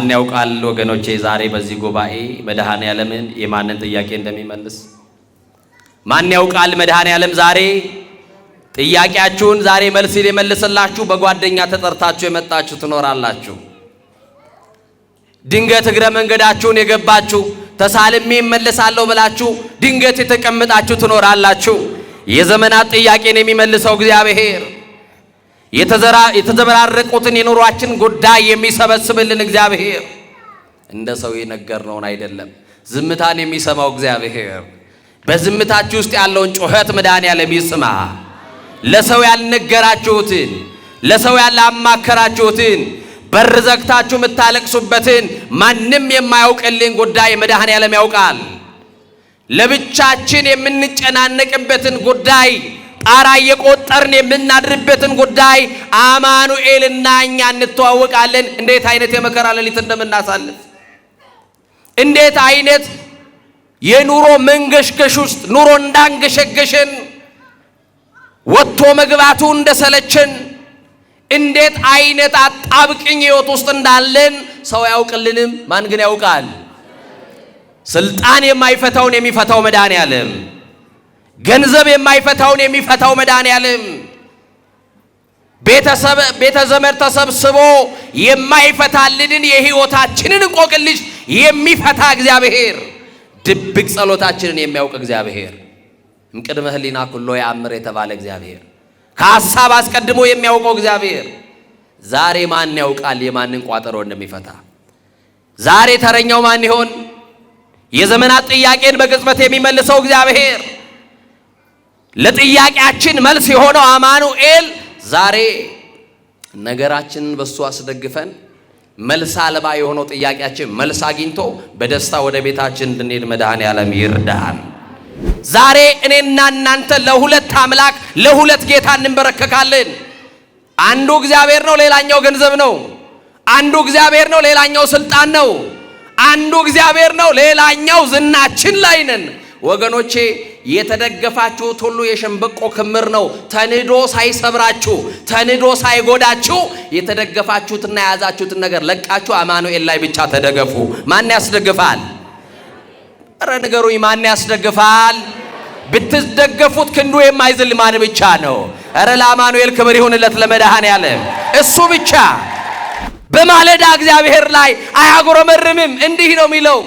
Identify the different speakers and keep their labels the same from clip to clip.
Speaker 1: ማን ያውቃል ወገኖቼ ዛሬ በዚህ ጉባኤ መድኃኔዓለምን የማንን ጥያቄ እንደሚመልስ? ማን ያውቃል መድኃኔዓለም ዛሬ ጥያቄያችሁን ዛሬ መልስ ሊመልስላችሁ በጓደኛ ተጠርታችሁ የመጣችሁ ትኖራላችሁ። ድንገት እግረ መንገዳችሁን የገባችሁ ተሳልሜ እመለሳለሁ ብላችሁ ድንገት የተቀመጣችሁ ትኖራላችሁ። የዘመናት ጥያቄን የሚመልሰው እግዚአብሔር የተዘበራረቁትን የኑሯችን ጉዳይ የሚሰበስብልን እግዚአብሔር እንደ ሰው የነገርነውን አይደለም። ዝምታን የሚሰማው እግዚአብሔር በዝምታችሁ ውስጥ ያለውን ጩኸት መድኃኔዓለም ይስማ። ለሰው ያልነገራችሁትን ለሰው ያላማከራችሁትን በር ዘግታችሁ የምታለቅሱበትን ማንም የማያውቅልን ጉዳይ መድኃኔዓለም ያውቃል። ለብቻችን የምንጨናነቅበትን ጉዳይ ጣራ እየቆጠርን የምናድርበትን ጉዳይ አማኑኤልና እኛ እንተዋወቃለን። እንዴት አይነት የመከራ ሌሊት እንደምናሳልፍ እንዴት አይነት የኑሮ መንገሽገሽ ውስጥ ኑሮ እንዳንገሸገሸን ወጥቶ መግባቱ እንደሰለችን እንዴት አይነት አጣብቅኝ ሕይወት ውስጥ እንዳለን ሰው ያውቅልንም። ማን ግን ያውቃል? ስልጣን የማይፈታውን የሚፈታው መድኃኔዓለም፣ ገንዘብ የማይፈታውን የሚፈታው መድኃኔዓለም፣ ቤተ ዘመድ ተሰብስቦ የማይፈታልንን የሕይወታችንን እንቆቅልሽ የሚፈታ እግዚአብሔር፣ ድብቅ ጸሎታችንን የሚያውቅ እግዚአብሔር፣ እምቅድመ ህሊና ኩሎ ያአምር የተባለ እግዚአብሔር፣ ከሐሳብ አስቀድሞ የሚያውቀው እግዚአብሔር ዛሬ ማን ያውቃል የማንን ቋጠሮ እንደሚፈታ? ዛሬ ተረኛው ማን ይሆን? የዘመናት ጥያቄን በቅጽበት የሚመልሰው እግዚአብሔር፣ ለጥያቄያችን መልስ የሆነው አማኑኤል ዛሬ ነገራችንን በሱ አስደግፈን መልስ አልባ የሆነው ጥያቄያችን መልስ አግኝቶ በደስታ ወደ ቤታችን እንድንሄድ መድኃኔዓለም ይርዳን። ዛሬ እኔና እናንተ ለሁለት አምላክ ለሁለት ጌታ እንበረከካለን። አንዱ እግዚአብሔር ነው፣ ሌላኛው ገንዘብ ነው። አንዱ እግዚአብሔር ነው፣ ሌላኛው ስልጣን ነው። አንዱ እግዚአብሔር ነው፣ ሌላኛው ዝናችን ላይ ነን። ወገኖቼ የተደገፋችሁት ሁሉ የሸንበቆ ክምር ነው። ተንዶ ሳይሰብራችሁ ተንዶ ሳይጎዳችሁ የተደገፋችሁትና የያዛችሁትን ነገር ለቃችሁ አማኑኤል ላይ ብቻ ተደገፉ። ማን ያስደግፋል? እረ ንገሩኝ፣ ማን ያስደግፋል? ብትደገፉት ክንዱ የማይዝል ማን ብቻ ነው? እረ ለአማኑኤል ክብር ይሁንለት ለመድኃኔዓለም እሱ ብቻ። በማለዳ እግዚአብሔር ላይ አያጉረመርምም። እንዲህ ነው የሚለው፣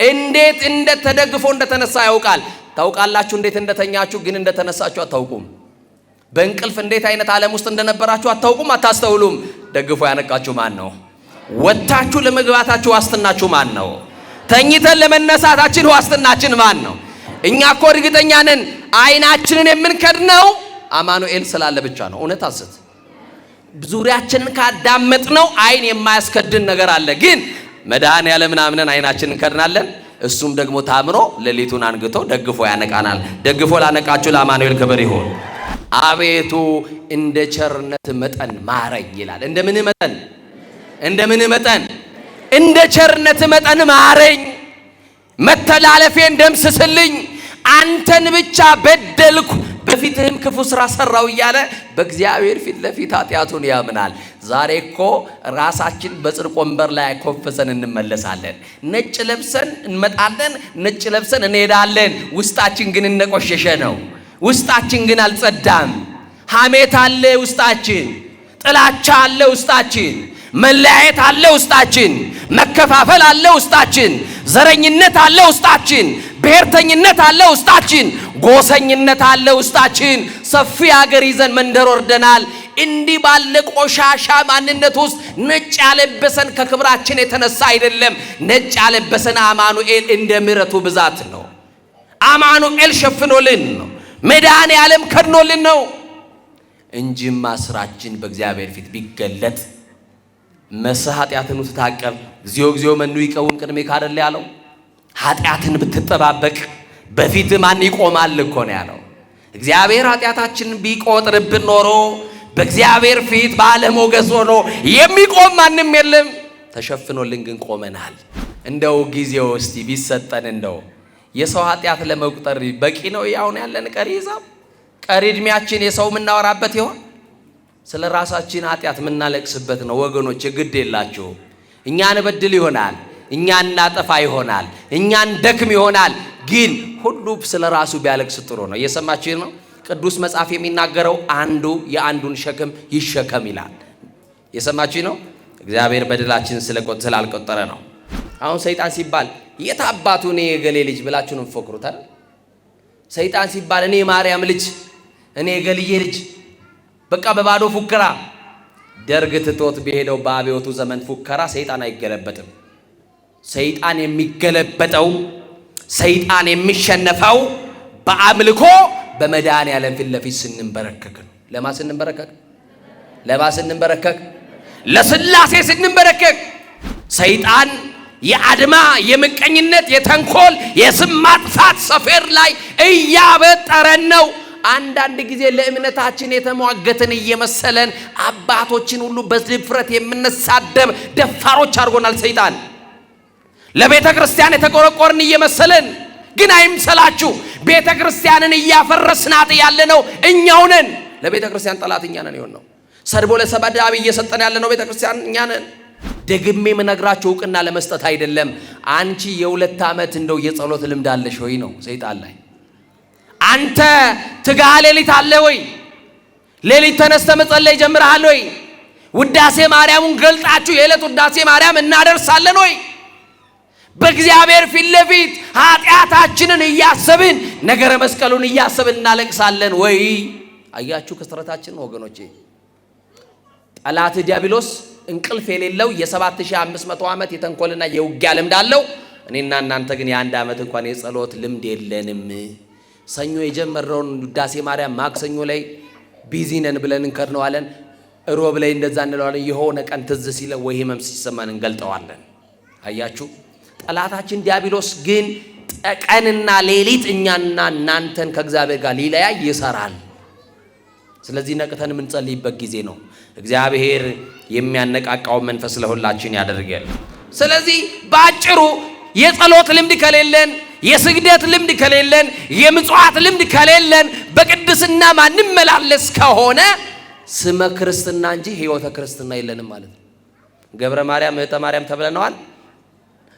Speaker 1: እንዴት እንደተደግፎ እንደተነሳ ያውቃል። ታውቃላችሁ እንዴት እንደተኛችሁ፣ ግን እንደተነሳችሁ አታውቁም። በእንቅልፍ እንዴት አይነት ዓለም ውስጥ እንደነበራችሁ አታውቁም፣ አታስተውሉም። ደግፎ ያነቃችሁ ማን ነው? ወጥታችሁ ለመግባታችሁ ዋስትናችሁ ማን ነው? ተኝተን ለመነሳታችን ዋስትናችን ማን ነው? እኛ እኮ እርግጠኛ ነን አይናችንን የምንከድነው አማኑኤል ስላለ ብቻ ነው። እውነት አስት ዙሪያችንን ካዳመጥነው አይን የማያስከድን ነገር አለ። ግን መድኃኔዓለምን አምነን አይናችንን እንከድናለን። እሱም ደግሞ ታምኖ ሌሊቱን አንግቶ ደግፎ ያነቃናል። ደግፎ ላነቃችሁ ለአማኑኤል ክብር ይሁን። አቤቱ እንደ ቸርነት መጠን ማረኝ ይላል። እንደምን መጠን? እንደምን መጠን? እንደ ቸርነት መጠን ማረኝ፣ መተላለፌን ደምስስልኝ፣ አንተን ብቻ በደልኩ፣ በፊትህም ክፉ ስራ ሰራው እያለ በእግዚአብሔር ፊት ለፊት ኃጢአቱን ያምናል። ዛሬ እኮ ራሳችን በጽድቅ ወንበር ላይ ኮፈሰን እንመለሳለን። ነጭ ለብሰን እንመጣለን፣ ነጭ ለብሰን እንሄዳለን። ውስጣችን ግን እንደቆሸሸ ነው። ውስጣችን ግን አልጸዳም። ሐሜት አለ ውስጣችን፣ ጥላቻ አለ ውስጣችን፣ መለያየት አለ ውስጣችን፣ መከፋፈል አለ ውስጣችን፣ ዘረኝነት አለ ውስጣችን፣ ብሔርተኝነት አለ ውስጣችን፣ ጎሰኝነት አለ ውስጣችን። ሰፊ ሀገር ይዘን መንደር ወርደናል። እንዲህ ባለ ቆሻሻ ማንነት ውስጥ ነጭ ያለበሰን ከክብራችን የተነሳ አይደለም። ነጭ ያለበሰን አማኑኤል እንደ ምሕረቱ ብዛት ነው። አማኑኤል ሸፍኖልን ነው። መድኃኔዓለም ከድኖልን ነው እንጂማ ስራችን በእግዚአብሔር ፊት ቢገለጥ መስህ ኃጢአትን ትታቀብ እግዚኦ እግዚኦ መኑ ይቀውም ቅድሜከ አይደል ያለው። ኃጢአትን ብትጠባበቅ በፊት ማን ይቆማል እኮ ነው ያለው። እግዚአብሔር ኃጢአታችንን ቢቆጥርብን ኖሮ በእግዚአብሔር ፊት ባለሞገስ ሆኖ የሚቆም ማንም የለም። ተሸፍኖልን ግን ቆመናል። እንደው ጊዜው እስቲ ቢሰጠን እንደው የሰው ኃጢአት ለመቁጠር በቂ ነው። ያውን ያለን ቀሪ ሂሳብ ቀሪ እድሜያችን የሰው የምናወራበት ይሆን? ስለ ራሳችን ኃጢአት የምናለቅስበት ነው ወገኖች። ግድ የላችሁ እኛን በድል ይሆናል፣ እኛን እናጠፋ ይሆናል፣ እኛን ደክም ይሆናል። ግን ሁሉ ስለ ራሱ ቢያለቅስ ጥሩ ነው። እየሰማችሁ ነው? ቅዱስ መጽሐፍ የሚናገረው አንዱ የአንዱን ሸክም ይሸከም ይላል። እየሰማችሁ ነው? እግዚአብሔር በደላችን ስላልቆጠረ ነው። አሁን ሰይጣን ሲባል የት አባቱ እኔ የገሌ ልጅ ብላችሁ ነው የምትፎክሩት አይደል? ሰይጣን ሲባል እኔ የማርያም ልጅ፣ እኔ የገልዬ ልጅ፣ በቃ በባዶ ፉከራ። ደርግ ትቶት በሄደው በአብዮቱ ዘመን ፉከራ ሰይጣን አይገለበጥም። ሰይጣን የሚገለበጠው፣ ሰይጣን የሚሸነፈው በአምልኮ በመድኃኔዓለም ፊት ለፊት ስንንበረከክ ነው። ለማ ስንንበረከክ? ለማ ስንንበረከክ? ለሥላሴ ስንንበረከክ። ሰይጣን የአድማ የምቀኝነት የተንኮል የስም ማጥፋት ሰፌር ላይ እያበጠረን ነው። አንዳንድ ጊዜ ለእምነታችን የተሟገትን እየመሰለን አባቶችን ሁሉ በድፍረት የምንሳደብ ደፋሮች አድርጎናል ሰይጣን። ለቤተ ክርስቲያን የተቆረቆርን እየመሰለን፣ ግን አይምሰላችሁ፣ ቤተ ክርስቲያንን እያፈረስናት ያለነው እኛው ነን። ለቤተ ክርስቲያን ጠላት እኛ ነን የሆነው። ሰድቦ ለሰባዳቢ እየሰጠን ያለነው ቤተ ክርስቲያን እኛ ነን። ደግሜ የምነግራችሁ እውቅና ለመስጠት አይደለም። አንቺ የ2 ዓመት እንደው የጸሎት ልምድ አለሽ ወይ ነው ሰይጣን ላይ። አንተ ትጋሃ ሌሊት አለ ወይ? ሌሊት ተነስተ መጸለይ ጀምረሃል ወይ? ውዳሴ ማርያሙን ገልጣችሁ የዕለት ውዳሴ ማርያም እናደርሳለን ወይ? በእግዚአብሔር ፊት ለፊት ኃጢአታችንን እያሰብን ነገረ መስቀሉን እያሰብን እናለቅሳለን ወይ? አያችሁ ክስረታችን ወገኖቼ። ጠላት ዲያብሎስ እንቅልፍ የሌለው የ7500 ዓመት የተንኮልና የውጊያ ልምድ አለው። እኔና እናንተ ግን የ1 ዓመት እንኳን የጸሎት ልምድ የለንም። ሰኞ የጀመረውን ውዳሴ ማርያም ማክሰኞ ላይ ቢዚ ነን ብለን እንከድነዋለን። ሮብ ላይ እንደዛ እንለዋለን። የሆነ ቀን ትዝ ሲለን ወይ ህመም ሲሰማን እንገልጠዋለን። አያችሁ ጠላታችን ዲያብሎስ ግን ቀንና ሌሊት እኛና እናንተን ከእግዚአብሔር ጋር ሊለያይ ይሰራል። ስለዚህ ነቅተን የምንጸልይበት ጊዜ ነው። እግዚአብሔር የሚያነቃቃው መንፈስ ለሁላችን ያደርጋል። ስለዚህ ባጭሩ የጸሎት ልምድ ከሌለን፣ የስግደት ልምድ ከሌለን፣ የምጽዋት ልምድ ከሌለን፣ በቅድስና ማንመላለስ ከሆነ ስመ ክርስትና እንጂ ሕይወተ ክርስትና የለንም ማለት ነው። ገብረ ማርያም እህተ ማርያም ተብለናል፣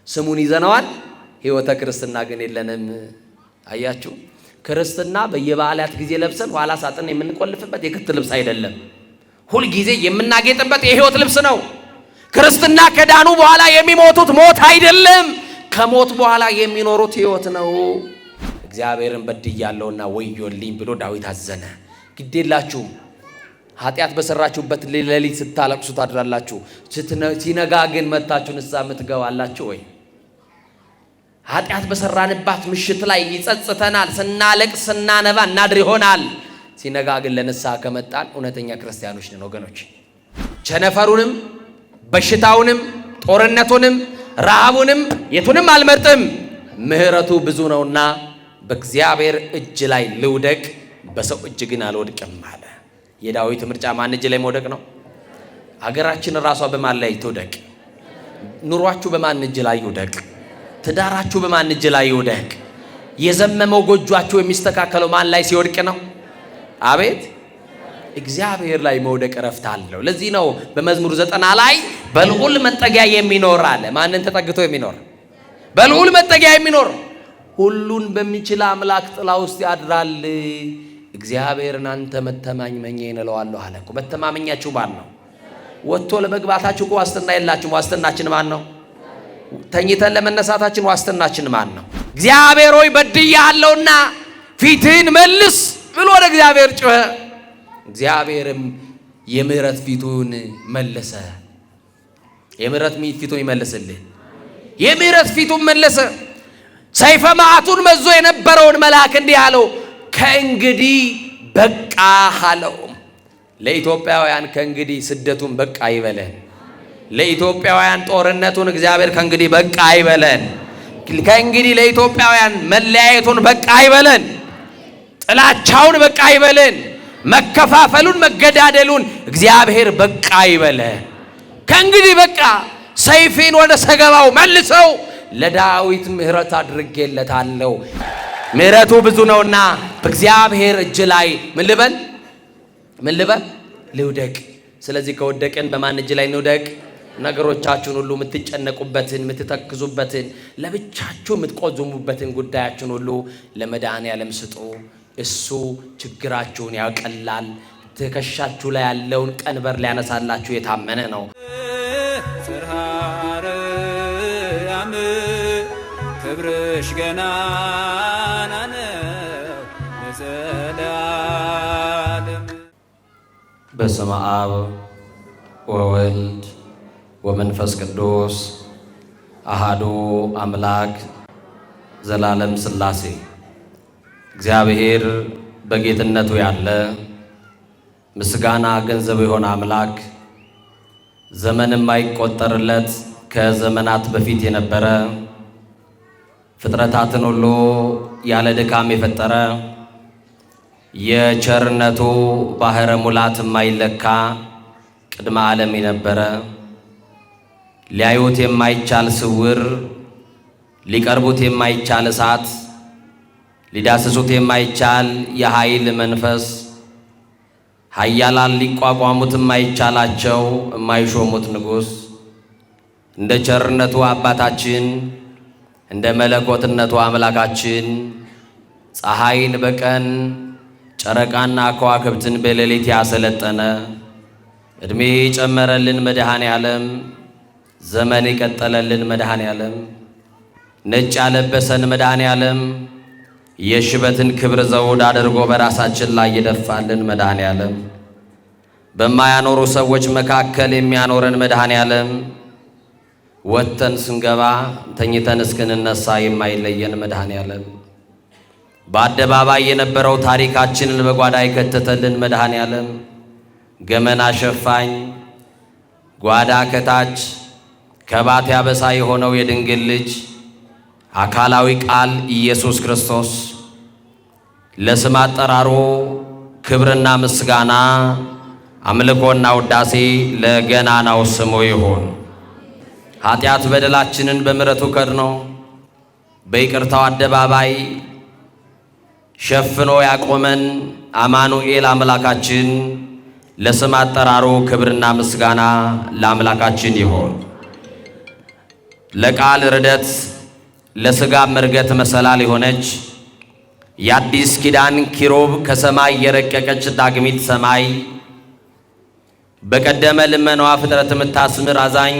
Speaker 1: ስሙን ይዘነዋል። ሕይወተ ክርስትና ግን የለንም። አያችሁ ክርስትና በየበዓላት ጊዜ ለብሰን ኋላ ሳጥን የምንቆልፍበት የክት ልብስ አይደለም። ሁል ጊዜ የምናጌጥበት የሕይወት ልብስ ነው። ክርስትና ከዳኑ በኋላ የሚሞቱት ሞት አይደለም፣ ከሞት በኋላ የሚኖሩት ሕይወት ነው። እግዚአብሔርን በድያለሁና ወዮልኝ ብሎ ዳዊት አዘነ። ግዴላችሁም ኃጢአት በሰራችሁበት ሌሊት ስታለቅሱ ታድራላችሁ፣ ሲነጋ ግን መጥታችሁ ንስሐ የምትገባላችሁ ወይ? ኃጢአት በሰራንባት ምሽት ላይ ይጸጽተናል። ስናለቅስ ስናነባ እናድር ይሆናል። ሲነጋ ግን ለንስሐ ከመጣን እውነተኛ ክርስቲያኖች ነን ወገኖች። ቸነፈሩንም በሽታውንም ጦርነቱንም ረሃቡንም የቱንም አልመርጥም፣ ምሕረቱ ብዙ ነውና በእግዚአብሔር እጅ ላይ ልውደቅ፣ በሰው እጅ ግን አልወድቅም አለ። የዳዊት ምርጫ ማን እጅ ላይ መውደቅ ነው? አገራችን ራሷ በማን ላይ ትውደቅ? ኑሯችሁ በማን እጅ ላይ ይውደቅ? ትዳራችሁ በማን እጅ ላይ ይውደቅ? የዘመመው ጎጇችሁ የሚስተካከለው ማን ላይ ሲወድቅ ነው? አቤት እግዚአብሔር ላይ መውደቅ ረፍት አለው። ለዚህ ነው በመዝሙር 90 ላይ በልዑል መጠጊያ የሚኖር አለ። ማንን ተጠግቶ የሚኖር? በልዑል መጠጊያ የሚኖር ሁሉን በሚችል አምላክ ጥላ ውስጥ ያድራል። እግዚአብሔርን አንተ መተማመኛዬ እለዋለሁ አለ እኮ። መተማመኛችሁ ማን ነው? ወጥቶ ለመግባታችሁ እኮ ዋስትና የላችሁም። ዋስትናችን ማን ነው? ተኝተን ለመነሳታችን ዋስትናችን ማን ነው? እግዚአብሔር ሆይ በድያለሁና ፊትህን መልስ ብሎ ወደ እግዚአብሔር ጮኸ። እግዚአብሔርም የምህረት ፊቱን መለሰ። የምህረት ፊቱን ይመልስልህ። የምህረት ፊቱን መለሰ። ሰይፈ መዓቱን መዞ የነበረውን መልአክ እንዲህ አለው፣ ከእንግዲህ በቃ አለው። ለኢትዮጵያውያን ከእንግዲህ ስደቱን በቃ ይበለን። ለኢትዮጵያውያን ጦርነቱን እግዚአብሔር ከእንግዲህ በቃ ይበለን። ከእንግዲህ ለኢትዮጵያውያን መለያየቱን በቃ ይበለን። ጥላቻውን በቃ ይበለን። መከፋፈሉን መገዳደሉን እግዚአብሔር በቃ ይበለን። ከእንግዲህ በቃ ሰይፌን ወደ ሰገባው መልሰው፣ ለዳዊት ምሕረት አድርጌለታለሁ። ምሕረቱ ብዙ ነውና በእግዚአብሔር እጅ ላይ ምን ልበል? ምን ልበል? ልውደቅ። ስለዚህ ከወደቅን በማን እጅ ላይ እንውደቅ? ነገሮቻችሁን ሁሉ የምትጨነቁበትን የምትተክዙበትን ለብቻችሁ የምትቆዝሙበትን ጉዳያችሁን ሁሉ ለመድኃኔዓለም ስጡ። እሱ ችግራችሁን ያቀላል። ትከሻችሁ ላይ ያለውን ቀንበር ሊያነሳላችሁ የታመነ ነው። ክብርሽ ገናና ነው ለዘላለም። በስመ አብ ወወልድ ወመንፈስ ቅዱስ አሃዱ አምላክ ዘላለም ሥላሴ። እግዚአብሔር በጌትነቱ ያለ ምስጋና ገንዘቡ የሆነ አምላክ ዘመን የማይቆጠርለት ከዘመናት በፊት የነበረ ፍጥረታትን ሁሉ ያለ ድካም የፈጠረ የቸርነቱ ባህረ ሙላት የማይለካ ቅድመ ዓለም የነበረ ሊያዩት የማይቻል ስውር ሊቀርቡት የማይቻል እሳት ሊዳስሱት የማይቻል የኃይል መንፈስ ኃያላን ሊቋቋሙት የማይቻላቸው የማይሾሙት ንጉሥ እንደ ቸርነቱ አባታችን እንደ መለኮትነቱ አምላካችን ፀሐይን በቀን ጨረቃና ከዋክብትን በሌሊት ያሰለጠነ ዕድሜ የጨመረልን መድኃኔዓለም ዘመን የቀጠለልን መድኃኔዓለም ነጭ ያለበሰን መድኃኔዓለም የሽበትን ክብር ዘውድ አድርጎ በራሳችን ላይ የደፋልን መድኃኔዓለም በማያኖሩ ሰዎች መካከል የሚያኖረን መድኃኔዓለም ወጥተን ስንገባ ተኝተን እስክንነሳ የማይለየን መድኃኔዓለም በአደባባይ የነበረው ታሪካችንን በጓዳ የከተተልን መድኃኔዓለም ገመና ሸፋኝ ጓዳ ከታች ከባት ያበሳ የሆነው የድንግል ልጅ አካላዊ ቃል ኢየሱስ ክርስቶስ ለስም አጠራሩ ክብርና ምስጋና አምልኮና ውዳሴ ለገናናው ስሙ ይሁን። ኃጢአት በደላችንን በምሕረቱ ከድኖ በይቅርታው አደባባይ ሸፍኖ ያቆመን አማኑኤል አምላካችን ለስም አጠራሩ ክብርና ምስጋና ለአምላካችን ይሁን። ለቃል ርደት ለሥጋም እርገት መሰላል የሆነች የአዲስ ኪዳን ኪሩብ ከሰማይ የረቀቀች ዳግሚት ሰማይ በቀደመ ልመናዋ ፍጥረት የምታስምር አዛኝ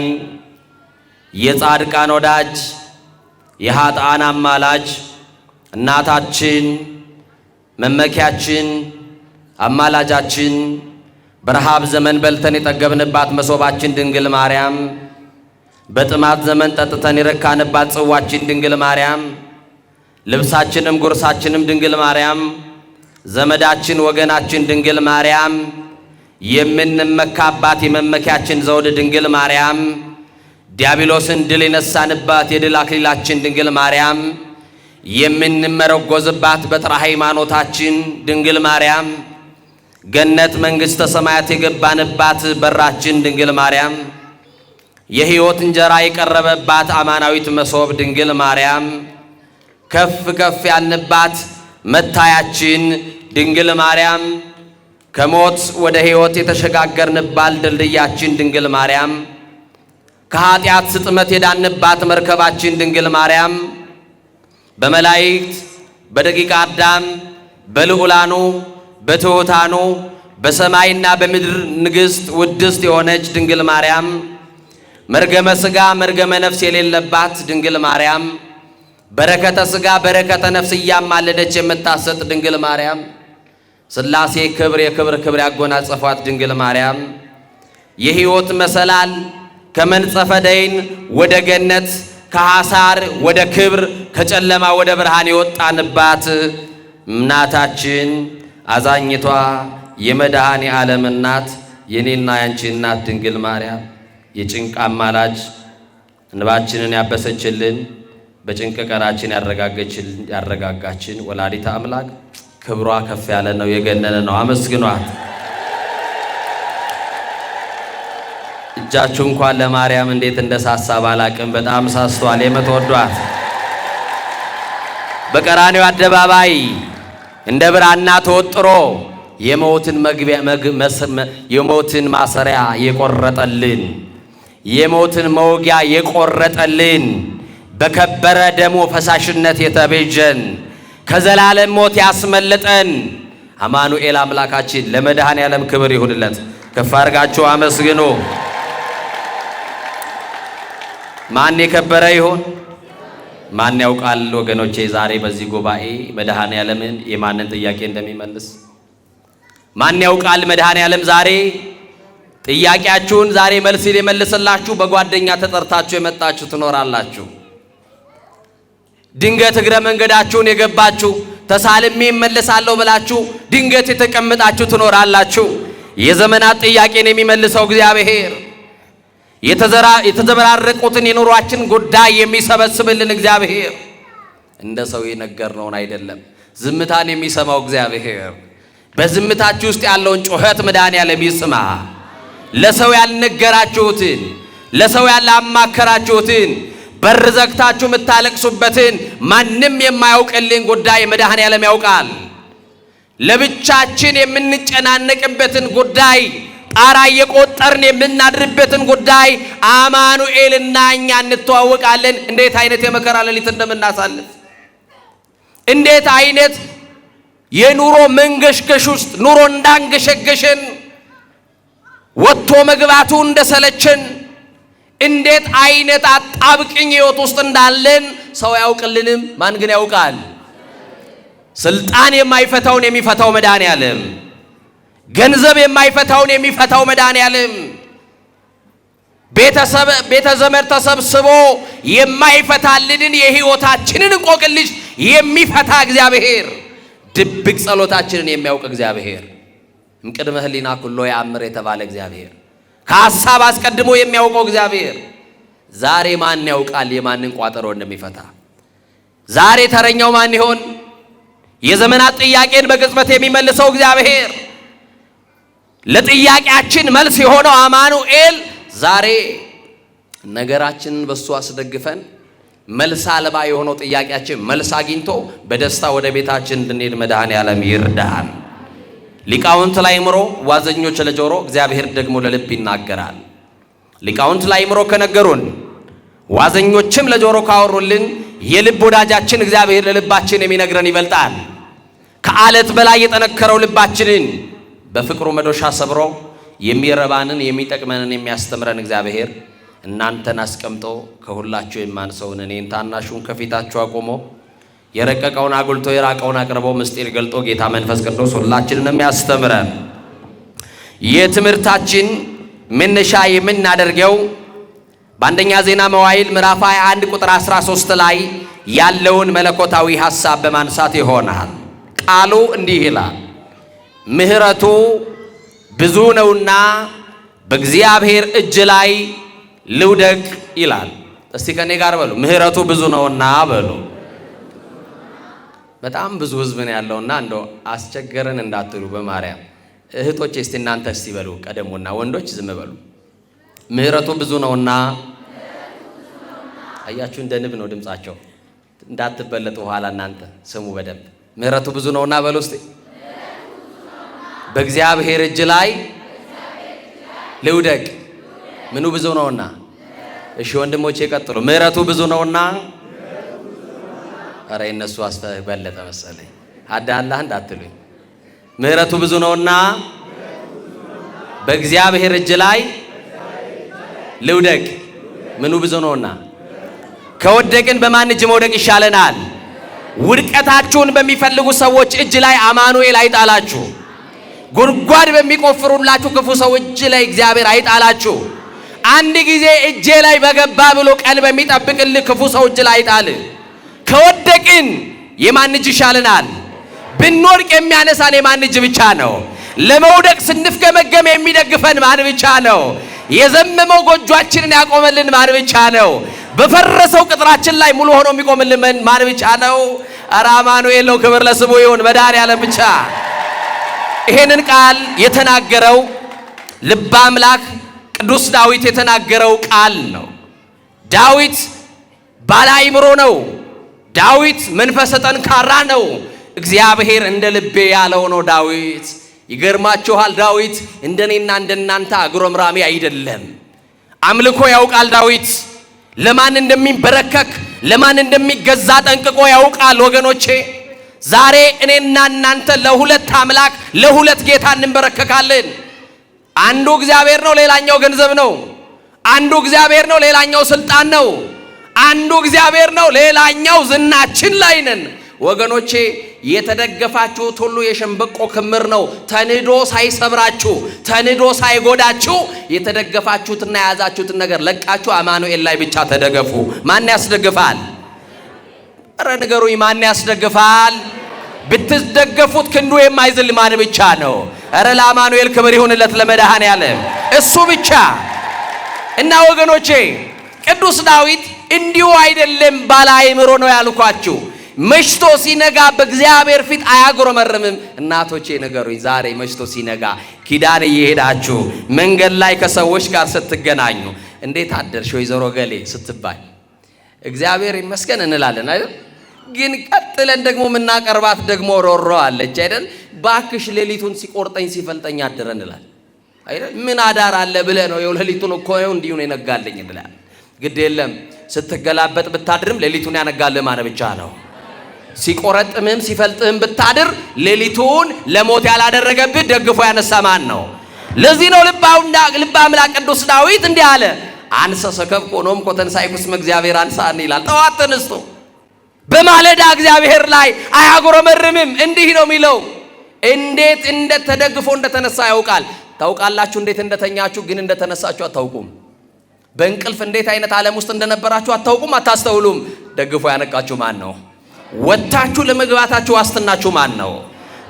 Speaker 1: የጻድቃን ወዳጅ የኃጥአን አማላጅ እናታችን መመኪያችን አማላጃችን በረሃብ ዘመን በልተን የጠገብንባት መሶባችን ድንግል ማርያም በጥማት ዘመን ጠጥተን የረካንባት ጽዋችን ድንግል ማርያም ልብሳችንም ጉርሳችንም ድንግል ማርያም ዘመዳችን ወገናችን ድንግል ማርያም የምንመካባት የመመኪያችን ዘውድ ድንግል ማርያም ዲያብሎስን ድል የነሳንባት የድል አክሊላችን ድንግል ማርያም የምንመረጎዝባት በትረ ሃይማኖታችን ድንግል ማርያም ገነት መንግሥተ ሰማያት የገባንባት በራችን ድንግል ማርያም የሕይወት እንጀራ የቀረበባት አማናዊት መሶብ ድንግል ማርያም ከፍ ከፍ ያልንባት መታያችን ድንግል ማርያም ከሞት ወደ ሕይወት የተሸጋገርንባት ድልድያችን ድንግል ማርያም ከኃጢአት ስጥመት የዳንባት መርከባችን ድንግል ማርያም በመላእክት በደቂቀ አዳም በልዑላኑ በትሑታኑ በሰማይና በምድር ንግሥት ውድስት የሆነች ድንግል ማርያም መርገመ ሥጋ መርገመ ነፍስ የሌለባት ድንግል ማርያም በረከተ ሥጋ በረከተ ነፍስ እያማለደች የምታሰጥ ድንግል ማርያም ሥላሴ ክብር የክብር ክብር ያጎናጸፏት ድንግል ማርያም የሕይወት መሰላል ከመንጸፈ ደይን ወደ ገነት ከሐሳር ወደ ክብር ከጨለማ ወደ ብርሃን የወጣንባት እናታችን አዛኝቷ የመድኃኔ ዓለም እናት የኔና ያንቺ እናት ድንግል ማርያም የጭንቅ አማላጅ እንባችንን ያበሰችልን በጭንቅ ቀናችን ያረጋጋችን ወላዲተ አምላክ ክብሯ ከፍ ያለ ነው፣ የገነነ ነው። አመስግኗት። እጃችሁ እንኳን ለማርያም እንዴት እንደሳሳ ባላቅም በጣም ሳስቷል። የምትወዷት በቀራንዮ አደባባይ እንደ ብራና ተወጥሮ የሞትን ማሰሪያ የቆረጠልን የሞትን መውጊያ የቆረጠልን በከበረ ደሙ ፈሳሽነት የተቤዠን ከዘላለም ሞት ያስመለጠን አማኑኤል አምላካችን ለመድኃኔ ዓለም ክብር ይሁንለት። ከፍ አድርጋችሁ አመስግኑ። ማን የከበረ ይሁን? ማን ያውቃል? ወገኖቼ ዛሬ በዚህ ጉባኤ መድኃኔ ዓለምን የማንን ጥያቄ እንደሚመልስ ማን ያውቃል? መድኃኔ ዓለም ዛሬ ጥያቄያችሁን ዛሬ መልስ ሊመልስላችሁ በጓደኛ ተጠርታችሁ የመጣችሁ ትኖራላችሁ። ድንገት እግረ መንገዳችሁን የገባችሁ ተሳልሜ እመለሳለሁ ብላችሁ ድንገት የተቀመጣችሁ ትኖራላችሁ። የዘመናት ጥያቄን የሚመልሰው እግዚአብሔር የተዘበራረቁትን የኑሯችን ጉዳይ የሚሰበስብልን እግዚአብሔር እንደ ሰው የነገርነውን አይደለም። ዝምታን የሚሰማው እግዚአብሔር በዝምታችሁ ውስጥ ያለውን ጩኸት መድኃኔዓለም ይስማ። ለሰው ያልነገራችሁትን ለሰው ያላማከራችሁትን በር ዘግታችሁ የምታለቅሱበትን ማንም የማያውቅልን ጉዳይ መድኃኔዓለም ያውቃል። ለብቻችን የምንጨናነቅበትን ጉዳይ ጣራ የቆጠርን የምናድርበትን ጉዳይ አማኑኤልና እኛ እንተዋወቃለን። እንዴት አይነት የመከራ ሌሊት እንደምናሳልፍ እንዴት አይነት የኑሮ መንገሽገሽ ውስጥ ኑሮ እንዳንገሸገሸን ወጥቶ መግባቱ እንደሰለችን እንዴት አይነት አጣብቅኝ ሕይወት ውስጥ እንዳለን ሰው ያውቅልንም። ማን ግን ያውቃል? ስልጣን የማይፈታውን የሚፈታው መድኃኔዓለም፣ ገንዘብ የማይፈታውን የሚፈታው መድኃኔዓለም፣ ቤተ ዘመድ ተሰብስቦ የማይፈታልንን የሕይወታችንን እንቆቅልሽ የሚፈታ እግዚአብሔር፣ ድብቅ ጸሎታችንን የሚያውቅ እግዚአብሔር፣ እምቅድመ ህሊና ኩሎ ያምር የተባለ እግዚአብሔር፣ ከሐሳብ አስቀድሞ የሚያውቀው እግዚአብሔር ዛሬ ማን ያውቃል የማንን ቋጠሮ እንደሚፈታ? ዛሬ ተረኛው ማን ይሆን? የዘመናት ጥያቄን በቅጽበት የሚመልሰው እግዚአብሔር፣ ለጥያቄያችን መልስ የሆነው አማኑኤል ዛሬ ነገራችንን በሱ አስደግፈን መልስ አልባ የሆነው ጥያቄያችን መልስ አግኝቶ በደስታ ወደ ቤታችን እንድንሄድ መድኃኔዓለም ይርዳን። ሊቃውንት ለአእምሮ ዋዘኞች ለጆሮ እግዚአብሔር ደግሞ ለልብ ይናገራል። ሊቃውንት ለአእምሮ ከነገሩን ዋዘኞችም ለጆሮ ካወሩልን የልብ ወዳጃችን እግዚአብሔር ለልባችን የሚነግረን ይበልጣል። ከአለት በላይ የጠነከረው ልባችንን በፍቅሩ መዶሻ ሰብሮ የሚረባንን የሚጠቅመንን የሚያስተምረን እግዚአብሔር እናንተን አስቀምጦ ከሁላችሁ የማንሰውን እኔን ታናሹን ከፊታችሁ አቆሞ የረቀቀውን አጉልቶ የራቀውን አቅርቦ ምስጢር ገልጦ ጌታ መንፈስ ቅዱስ ሁላችንንም ያስተምረን። የትምህርታችን መነሻ የምናደርገው በአንደኛ ዜና መዋዕል ምዕራፍ 21 ቁጥር 13 ላይ ያለውን መለኮታዊ ሐሳብ በማንሳት ይሆናል። ቃሉ እንዲህ ይላል፣ ምሕረቱ ብዙ ነውና በእግዚአብሔር እጅ ላይ ልውደቅ ይላል። እስቲ ከኔ ጋር በሉ፣ ምሕረቱ ብዙ ነውና በሉ። በጣም ብዙ ህዝብ ነው ያለውና እንደው አስቸገረን እንዳትሉ በማርያም እህቶቼ፣ እስቲ እናንተ እስቲ በሉ ቀደሙና፣ ወንዶች ዝም በሉ። ምሕረቱ ብዙ ነውና፣ አያችሁ እንደ ንብ ነው ድምጻቸው፣ እንዳትበለጡ ኋላ እናንተ ስሙ በደንብ። ምሕረቱ ብዙ ነውና በሉ እስቲ። በእግዚአብሔር እጅ ላይ ልውደቅ። ምኑ ብዙ ነውና? እሺ ወንድሞቼ ቀጥሉ። ምሕረቱ ብዙ ነውና። አረ እነሱ አስበለጠ መሰለኝ። አዳላህ እንዳትሉኝ። ምሕረቱ ብዙ ነውና በእግዚአብሔር እጅ ላይ ልውደቅ። ምኑ ብዙ ነውና? ከወደቅን በማን እጅ መውደቅ ይሻለናል? ውድቀታችሁን በሚፈልጉ ሰዎች እጅ ላይ አማኑኤል አይጣላችሁ። ጉድጓድ በሚቆፍሩላችሁ ክፉ ሰው እጅ ላይ እግዚአብሔር አይጣላችሁ። አንድ ጊዜ እጄ ላይ በገባ ብሎ ቀን በሚጠብቅልህ ክፉ ሰው እጅ ላይ አይጣል። ከወደቅን የማን እጅ ይሻለናል? ብንወድቅ የሚያነሳን የማን እጅ ብቻ ነው? ለመውደቅ ስንፍገመገም የሚደግፈን ማን ብቻ ነው? የዘመመው ጎጆአችንን ያቆመልን ማን ብቻ ነው? በፈረሰው ቅጥራችን ላይ ሙሉ ሆኖ የሚቆምልን ማን ብቻ ነው? ኧረ አማኑኤል ነው። ክብር ለስሙ ይሁን። መድኃኔዓለም ብቻ። ይሄንን ቃል የተናገረው ልበ አምላክ ቅዱስ ዳዊት የተናገረው ቃል ነው። ዳዊት ባለ አእምሮ ነው። ዳዊት መንፈሰ ጠንካራ ነው። እግዚአብሔር እንደ ልቤ ያለው ነው ዳዊት። ይገርማችኋል፣ ዳዊት እንደኔና እንደናንተ አጉረምራሚ አይደለም። አምልኮ ያውቃል ዳዊት። ለማን እንደሚበረከክ ለማን እንደሚገዛ ጠንቅቆ ያውቃል። ወገኖቼ ዛሬ እኔና እናንተ ለሁለት አምላክ ለሁለት ጌታ እንበረከካለን። አንዱ እግዚአብሔር ነው፣ ሌላኛው ገንዘብ ነው። አንዱ እግዚአብሔር ነው፣ ሌላኛው ስልጣን ነው። አንዱ እግዚአብሔር ነው፣ ሌላኛው ዝናችን ላይ ነን። ወገኖቼ የተደገፋችሁት ሁሉ የሸንበቆ ክምር ነው። ተንዶ ሳይሰብራችሁ ተንዶ ሳይጎዳችሁ የተደገፋችሁትና የያዛችሁትን ነገር ለቃችሁ አማኑኤል ላይ ብቻ ተደገፉ። ማን ያስደግፋል? ኧረ ንገሩኝ፣ ማን ያስደግፋል? ብትደገፉት ክንዱ የማይዝል ማን ብቻ ነው? ኧረ ለአማኑኤል ክብር ይሁንለት፣ ለመድኃኔዓለም እሱ ብቻ። እና ወገኖቼ ቅዱስ ዳዊት እንዲሁ አይደለም ባለ አእምሮ ነው ያልኳችሁ። መሽቶ ሲነጋ በእግዚአብሔር ፊት አያጉረመርምም። እናቶቼ ንገሩኝ፣ ዛሬ መሽቶ ሲነጋ ኪዳን እየሄዳችሁ መንገድ ላይ ከሰዎች ጋር ስትገናኙ እንዴት አደርሽ ወይዘሮ ገሌ ስትባይ እግዚአብሔር ይመስገን እንላለን አይደል? ግን ቀጥለን ደግሞ የምናቀርባት ደግሞ ሮሮ አለች አይደል? ባክሽ ሌሊቱን ሲቆርጠኝ ሲፈልጠኝ አደረ እንላለን አይደል? ምን አዳር አለ ብለህ ነው? ሌሊቱን እኮ ነው እንዲሁ ነው የነጋልኝ እንላለን። ግድ የለም ስትገላበጥ ብታድርም ሌሊቱን ያነጋልህ ማን ብቻ ነው? ሲቆረጥምም ሲፈልጥም ብታድር ሌሊቱን ለሞት ያላደረገብህ ደግፎ ያነሳ ማን ነው? ለዚህ ነው ልበ አምላክ ቅዱስ ዳዊት እንዲህ አለ፣ አንሰ ሰከብኩ ኖም ኮተንሳይኩስ እግዚአብሔር አንሳን ይላል። ጠዋት ተነስቶ በማለዳ እግዚአብሔር ላይ አያጉረመርምም። እንዲህ ነው የሚለው። እንዴት እንደተደግፎ እንደተነሳ ያውቃል። ታውቃላችሁ እንዴት እንደተኛችሁ፣ ግን እንደተነሳችሁ አታውቁም። በእንቅልፍ እንዴት አይነት ዓለም ውስጥ እንደነበራችሁ አታውቁም፣ አታስተውሉም። ደግፎ ያነቃችሁ ማን ነው? ወጣችሁ ለመግባታችሁ ዋስትናችሁ ማን ነው?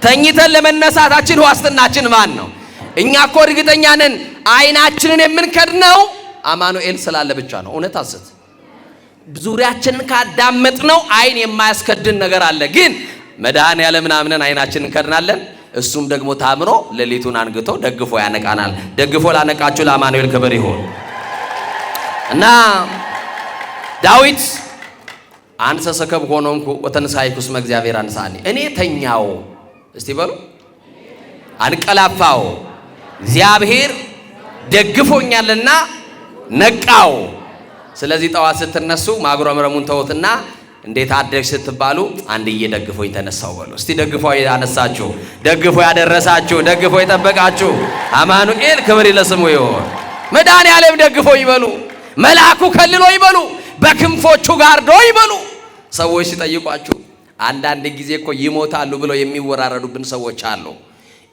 Speaker 1: ተኝተን ለመነሳታችን ዋስትናችን ማን ነው? እኛ እኮ እርግጠኛ ነን አይናችንን የምንከድነው አማኑኤል ስላለ ብቻ ነው። እውነት አስት ዙሪያችንን ካዳመጥነው አይን የማያስከድን ነገር አለ። ግን መድኃኔዓለምን አምነን አይናችንን እንከድናለን። እሱም ደግሞ ታምኖ ሌሊቱን አንግቶ ደግፎ ያነቃናል። ደግፎ ላነቃችሁ ለአማኑኤል ክብር ይሁን። እና ዳዊት አንሰ ሰከብኩ ሆኖምኩ ወተንሳይኩስ እግዚአብሔር አንሳኒ፣ እኔ ተኛው እስቲ በሉ አንቀላፋው እግዚአብሔር ደግፎኛልና ነቃው። ስለዚህ ጠዋት ስትነሱ ማጉረምረሙን ተውትና እንዴት አደርሽ ስትባሉ አንድዬ ደግፎኝ ተነሳው በሉ እስቲ። ደግፎ ያነሳችሁ፣ ደግፎ ያደረሳችሁ፣ ደግፎ የጠበቃችሁ አማኑኤል ክብር ለስሙ ይሁን። መድኃኔዓለም ደግፎ ይበሉ፣ መልአኩ ከልሎ ይበሉ፣ በክንፎቹ ጋርዶ ይበሉ። ሰዎች ሲጠይቋችሁ አንዳንድ ጊዜ እኮ ይሞታሉ ብለው የሚወራረዱብን ሰዎች አሉ።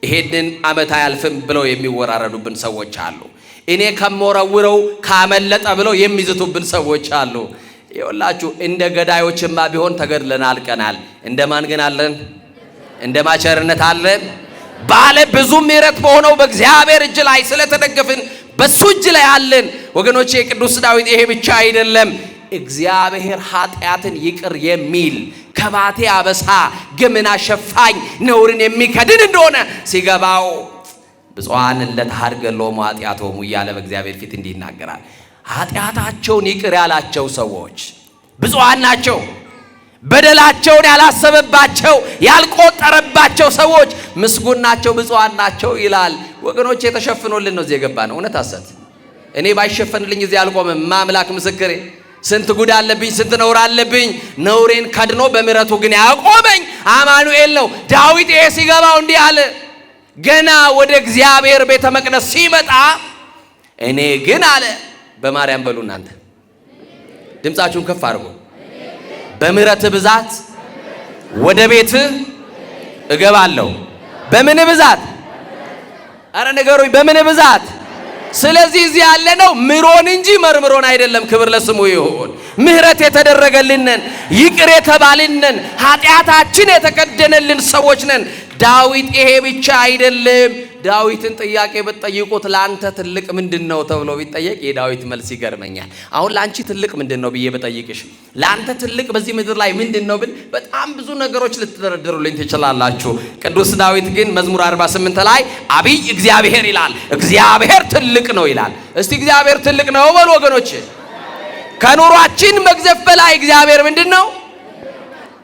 Speaker 1: ይሄንን ዓመት አያልፍም ብለው የሚወራረዱብን ሰዎች አሉ። እኔ ከመወረውረው ካመለጠ ብለው የሚዝቱብን ሰዎች አሉ። ይኸውላችሁ እንደ ገዳዮችማ ቢሆን ተገድለን አልቀናል። እንደማን ግን አለን? እንደ ማቸርነት አለን። ባለ ብዙ ምሕረት በሆነው በእግዚአብሔር እጅ ላይ ስለተደገፍን በሱ እጅ ላይ አለን። ወገኖቼ ቅዱስ ዳዊት ይሄ ብቻ አይደለም፣ እግዚአብሔር ኃጢአትን ይቅር የሚል ከባቴ አበሳ ግምና ሸፋኝ ነውርን የሚከድን እንደሆነ ሲገባው ብፁዓን ለተሐድገሎሙ ኃጢአቶሙ እያለ በእግዚአብሔር ፊት እንዲህ ይናገራል። ኃጢአታቸውን ይቅር ያላቸው ሰዎች ብፁዓን ናቸው። በደላቸውን ያላሰበባቸው ያልቆጠረባቸው ሰዎች ምስጉን ናቸው፣ ብፁዓን ናቸው ይላል። ወገኖች የተሸፍኖልን ነው እዚህ የገባ ነው። እውነት አሰት እኔ ባይሸፈንልኝ እዚህ አልቆምም። ማምላክ ምስክሬ፣ ስንት ጉድ አለብኝ፣ ስንት ነውር አለብኝ። ነውሬን ከድኖ በምሕረቱ ግን ያቆመኝ አማኑኤል ነው። ዳዊት ይሄ ሲገባው እንዲህ አለ። ገና ወደ እግዚአብሔር ቤተ መቅደስ ሲመጣ እኔ ግን አለ በማርያም በሉ እናንተ ድምፃችሁን ከፍ አድርጉ። በምሕረት ብዛት ወደ ቤት እገባለሁ። በምን ብዛት? አረ ነገሩኝ፣ በምን ብዛት? ስለዚህ እዚህ ያለ ነው ምሮን እንጂ መርምሮን አይደለም። ክብር ለስሙ ይሁን። ምሕረት የተደረገልንን ይቅር የተባልንን ኃጢአታችን የተከደነልን ሰዎች ነን። ዳዊት ይሄ ብቻ አይደለም። ዳዊትን ጥያቄ ብትጠይቁት ለአንተ ትልቅ ምንድነው ተብሎ ቢጠየቅ የዳዊት መልስ ይገርመኛል። አሁን ለአንቺ ትልቅ ምንድነው ብዬ ብጠይቅሽ ለአንተ ትልቅ በዚህ ምድር ላይ ምንድነው ብል በጣም ብዙ ነገሮች ልትደረድሩልኝ ትችላላችሁ። ቅዱስ ዳዊት ግን መዝሙር 48 ላይ አብይ እግዚአብሔር ይላል። እግዚአብሔር ትልቅ ነው ይላል። እስቲ እግዚአብሔር ትልቅ ነው በሉ ወገኖች። ከኑሯችን መግዘፍ በላይ እግዚአብሔር ምንድነው?